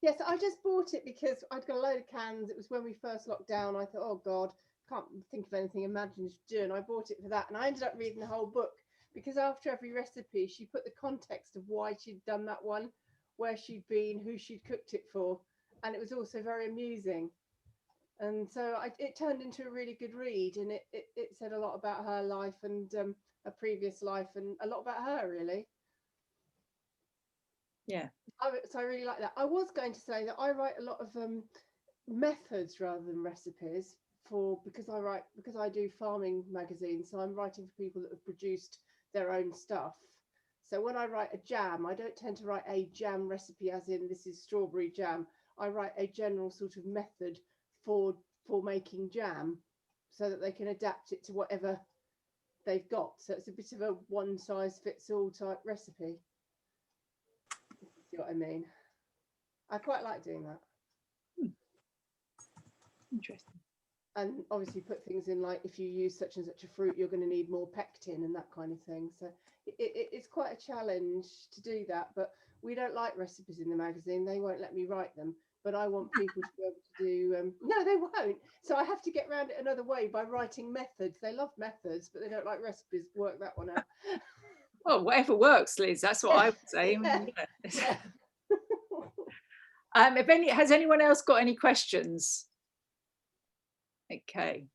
Speaker 7: Yes, I just bought it because I'd got a load of cans. It was when we first locked down. I thought, oh God, can't think of anything imaginative to do. And I bought it for that. And I ended up reading the whole book because after every recipe, she put the context of why she'd done that one, where she'd been, who she'd cooked it for. And it was also very amusing. And so it turned into a really good read. And it said a lot about her life and her previous life and a lot about her, really.
Speaker 1: Yeah.
Speaker 7: So I really like that. I was going to say that I write a lot of methods rather than recipes because I do farming magazines. So I'm writing for people that have produced their own stuff. So when I write a jam, I don't tend to write a jam recipe as in this is strawberry jam. I write a general sort of method for making jam so that they can adapt it to whatever they've got. So it's a bit of a one size fits all type recipe. See what I mean? I quite like doing that.
Speaker 1: Interesting.
Speaker 7: And obviously put things in like if you use such and such a fruit, you're going to need more pectin and that kind of thing. So it's quite a challenge to do that. But we don't like recipes in the magazine. They won't let me write them. But I want people to be able to do. No, they won't. So I have to get around it another way by writing methods. They love methods, but they don't like recipes. Work that one out.
Speaker 1: Well, whatever works, Liz. That's what I would say.
Speaker 7: Yeah.
Speaker 1: Has anyone else got any questions? Okay.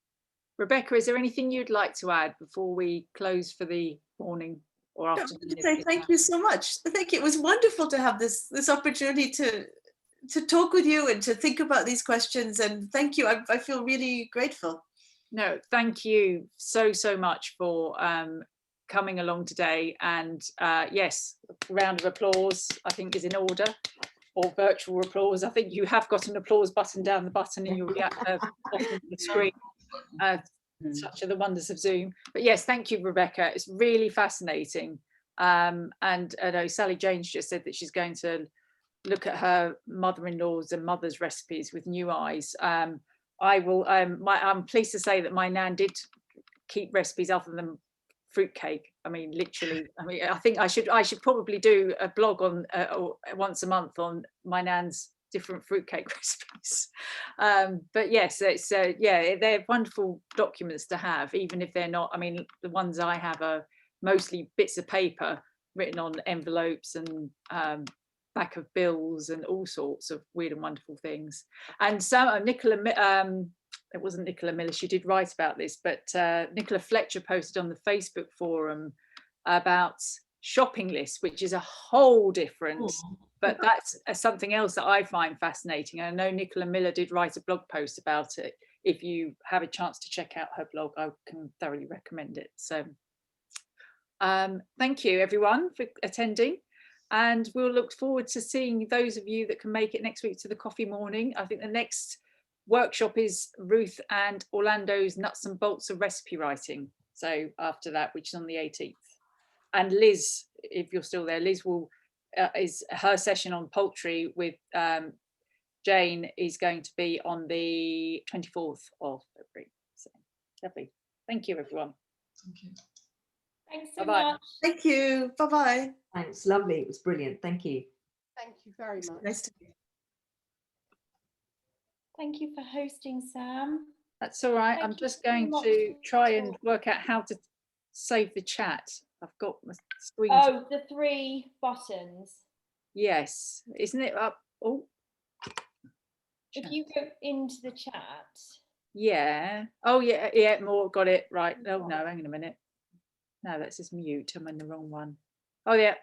Speaker 1: Rebecca, is there anything you'd like to add before we close for the morning or afternoon?
Speaker 2: Thank you so much. I think it was wonderful to have this opportunity to talk with you and to think about these questions. And thank you. I feel really grateful.
Speaker 1: No, thank you so much for coming along today. And yes, a round of applause, I think, is in order. Or virtual applause. I think you have got an applause button down the button in your bottom of the screen. Such are the wonders of Zoom. But yes, thank you, Rebecca. It's really fascinating. And I know Sally Jane's just said that she's going to look at her mother-in-law's and mother's recipes with new eyes. I will. I'm pleased to say that my nan did keep recipes other than fruitcake. I mean, literally. I mean, I think I should probably do a blog on once a month on my nan's different fruitcake recipes. But yes, it's yeah, they're wonderful documents to have, even if they're not. I mean, the ones I have are mostly bits of paper written on envelopes and back of bills and all sorts of weird and wonderful things. And so Nicola. It wasn't Nicola Miller, she did write about this, but Nicola Fletcher posted on the Facebook forum about shopping lists, which is a whole different, but that's something else that I find fascinating. I know Nicola Miller did write a blog post about it. If you have a chance to check out her blog, I can thoroughly recommend it. So thank you everyone for attending. And we'll look forward to seeing those of you that can make it next week to the coffee morning. I think the next workshop is Ruth and Orlando's nuts and bolts of recipe writing. So after that, which is on the 18th. And Liz, if you're still there, Liz will is her session on poultry with Jane is going to be on the 24th of February. So lovely. Thank you, everyone.
Speaker 6: Thank you.
Speaker 14: Thanks so
Speaker 1: Bye-bye.
Speaker 14: much.
Speaker 2: Thank you. Bye-bye.
Speaker 11: Thanks, lovely. It was brilliant. Thank you.
Speaker 7: Thank you very much.
Speaker 2: Nice to meet you.
Speaker 14: Thank you for hosting, Sam.
Speaker 1: That's all right.
Speaker 14: Thank
Speaker 1: I'm
Speaker 14: you
Speaker 1: just
Speaker 14: so
Speaker 1: going
Speaker 14: much
Speaker 1: to
Speaker 14: for
Speaker 1: try
Speaker 14: your
Speaker 1: and
Speaker 14: talk.
Speaker 1: work out how to save the chat. I've got my screen.
Speaker 14: Oh, the 3 buttons.
Speaker 1: Yes, isn't it up? Oh,
Speaker 14: If you go into the chat.
Speaker 1: yeah. Oh, yeah, yeah, more, got it, right. Oh, no, hang on a minute. No, that's just mute. I'm in the wrong one. Oh, yeah,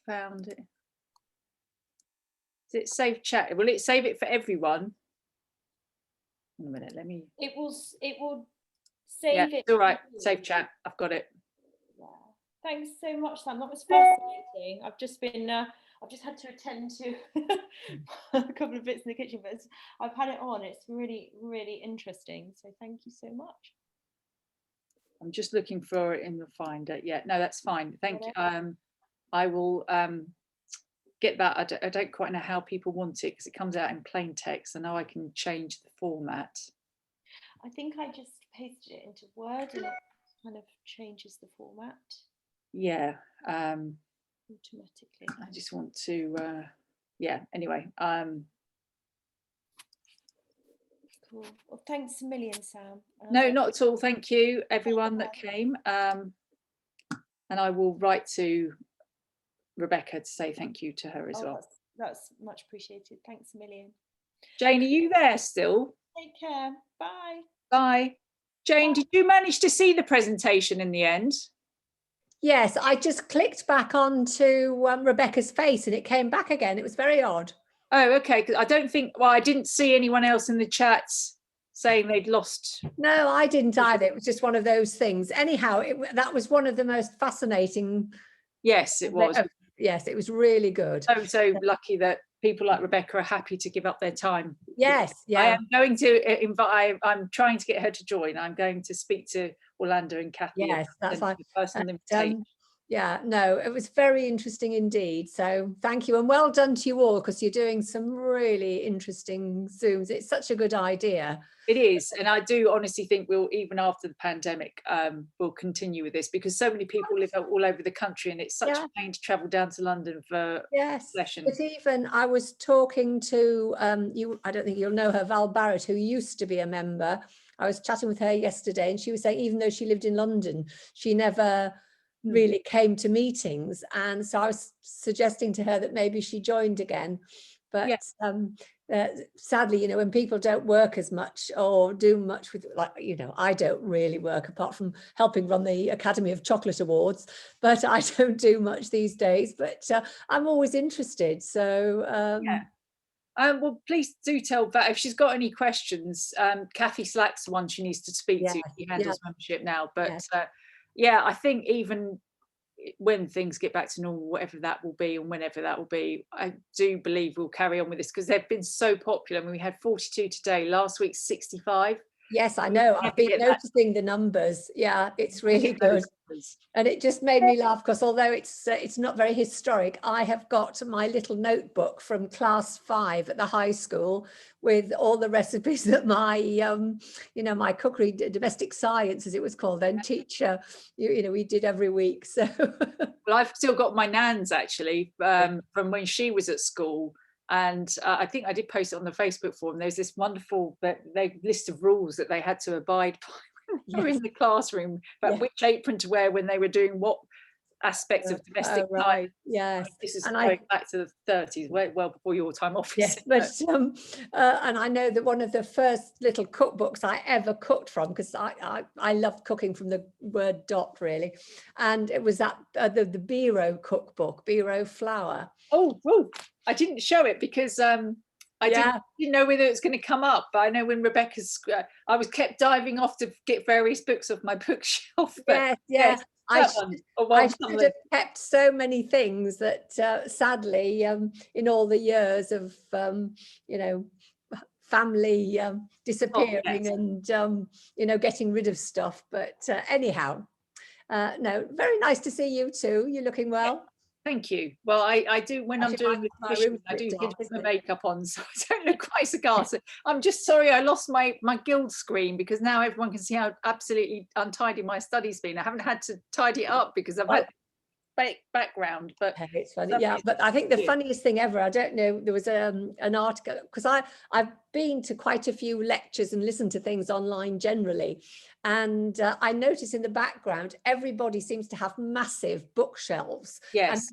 Speaker 1: found it. Is it save chat? Will it save it for everyone? Hang on a minute, let me.
Speaker 14: It will save
Speaker 1: Yeah,
Speaker 14: it.
Speaker 1: it's all right.
Speaker 14: for you.
Speaker 1: Save chat. I've got it.
Speaker 14: Yeah. Thanks so much, Sam. That was fascinating. I've just had to attend to a couple of bits in the kitchen, but I've had it on. It's really, really interesting. So thank you so much.
Speaker 1: I'm just looking for it in the Finder. Yeah, no, that's fine. Thank you. I will get that. I don't quite know how people want it because it comes out in plain text. I know I can change the format.
Speaker 14: I think I just pasted it into Word and it kind of changes the format
Speaker 1: Yeah.
Speaker 14: automatically.
Speaker 1: I just want to, yeah, anyway.
Speaker 14: Cool. Well, thanks a million, Sam.
Speaker 1: No, not at all. Thank you, everyone that came. And I will write to Rebecca to say thank you to her as well.
Speaker 14: That's much appreciated. Thanks a million.
Speaker 1: Jane, are you there still?
Speaker 14: Take care. Bye.
Speaker 1: Bye. Jane, did you manage to see the presentation in the end?
Speaker 10: Yes, I just clicked back onto Rebecca's face and it came back again. It was very odd.
Speaker 1: Oh, okay. Because I don't think, well, I didn't see anyone else in the chats saying they'd lost.
Speaker 10: No, I didn't either. It was just one of those things. Anyhow, that was one of the most fascinating.
Speaker 1: Yes, it was.
Speaker 10: Yes, it was really good.
Speaker 1: So lucky that people like Rebecca are happy to give up their time.
Speaker 10: Yes, yeah.
Speaker 1: I am going to invite, I'm trying to get her to join. I'm going to speak to Orlando and Kathy.
Speaker 10: Yes, that's fine.
Speaker 1: Personal invitation.
Speaker 10: Yeah, no, it was very interesting indeed. So thank you and well done to you all because you're doing some really interesting Zooms. It's such a good idea.
Speaker 1: It is. And I do honestly think we'll, even after the pandemic, we'll continue with this because so many people live all over the country and it's such a pain to travel down to London for sessions.
Speaker 10: But even I was talking to, I don't think you'll know her, Val Barrett, who used to be a member. I was chatting with her yesterday and she was saying even though she lived in London, she never really came to meetings, and so I was suggesting to her that maybe she joined again, but sadly, you know, when people don't work as much or do much with, like, you know, I don't really work apart from helping run the Academy of Chocolate Awards, but I don't do much these days, but I'm always interested. So
Speaker 1: well, please do tell Val if she's got any questions. Kathy Slack's the one she needs to speak to. She handles membership now, but yeah, I think even when things get back to normal, whatever that will be and whenever that will be, I do believe we'll carry on with this because they've been so popular. I mean, we had 42 today, last week 65.
Speaker 10: Yes, I know. I've been noticing the numbers. Yeah, it's really good. And it just made me laugh because although it's not very historic, I have got my little notebook from class 5 at the high school with all the recipes that my, you know, my cookery, domestic science, as it was called then, teacher, you know, we did every week. So,
Speaker 1: well, I've still got my nan's actually from when she was at school. And I think I did post it on the Facebook forum. There's this wonderful list of rules that they had to abide by when they were in the classroom about which apron to wear when they were doing what aspects of domestic life.
Speaker 10: Yes,
Speaker 1: this is
Speaker 10: and
Speaker 1: going back to the 30s, well before your time, obviously.
Speaker 10: Yes, but and I know that one of the first little cookbooks I ever cooked from, because I loved cooking from the word dot really, and it was that the Biro cookbook, Biro flour.
Speaker 1: Oh, I didn't show it because I didn't know whether it was going to come up, but I know when Rebecca's, I was kept diving off to get various books off my bookshelf. But
Speaker 10: yes. I should have kept so many things that sadly, in all the years of, you know, family disappearing and, you know, getting rid of stuff. But anyhow, no, very nice to see you too. You're looking well.
Speaker 1: Thank you. Well, I do, when I'm
Speaker 15: Actually,
Speaker 1: doing
Speaker 15: my
Speaker 1: the fishing,
Speaker 15: room's
Speaker 1: I
Speaker 15: a bit
Speaker 1: do
Speaker 15: dark,
Speaker 1: put
Speaker 15: isn't
Speaker 1: the
Speaker 15: it?
Speaker 1: makeup on, so I don't look quite so ghastly. I'm just sorry I lost my guild screen, because now everyone can see how absolutely untidy my study's been. I haven't had to tidy it up because I've had fake background, but
Speaker 15: It's funny. Yeah, but I think the funniest thing ever, I don't know, there was an article, because I've been to quite a few lectures and listened to things online generally, and I notice in the background everybody seems to have massive bookshelves.
Speaker 1: Yes.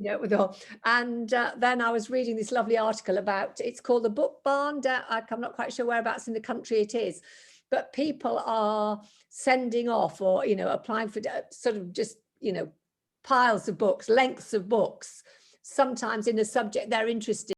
Speaker 15: And, then I was reading this lovely article about, it's called the Book Barn. I'm not quite sure whereabouts in the country it is, but people are sending off, or applying for sort of just piles of books, lengths of books, sometimes in a subject they're interested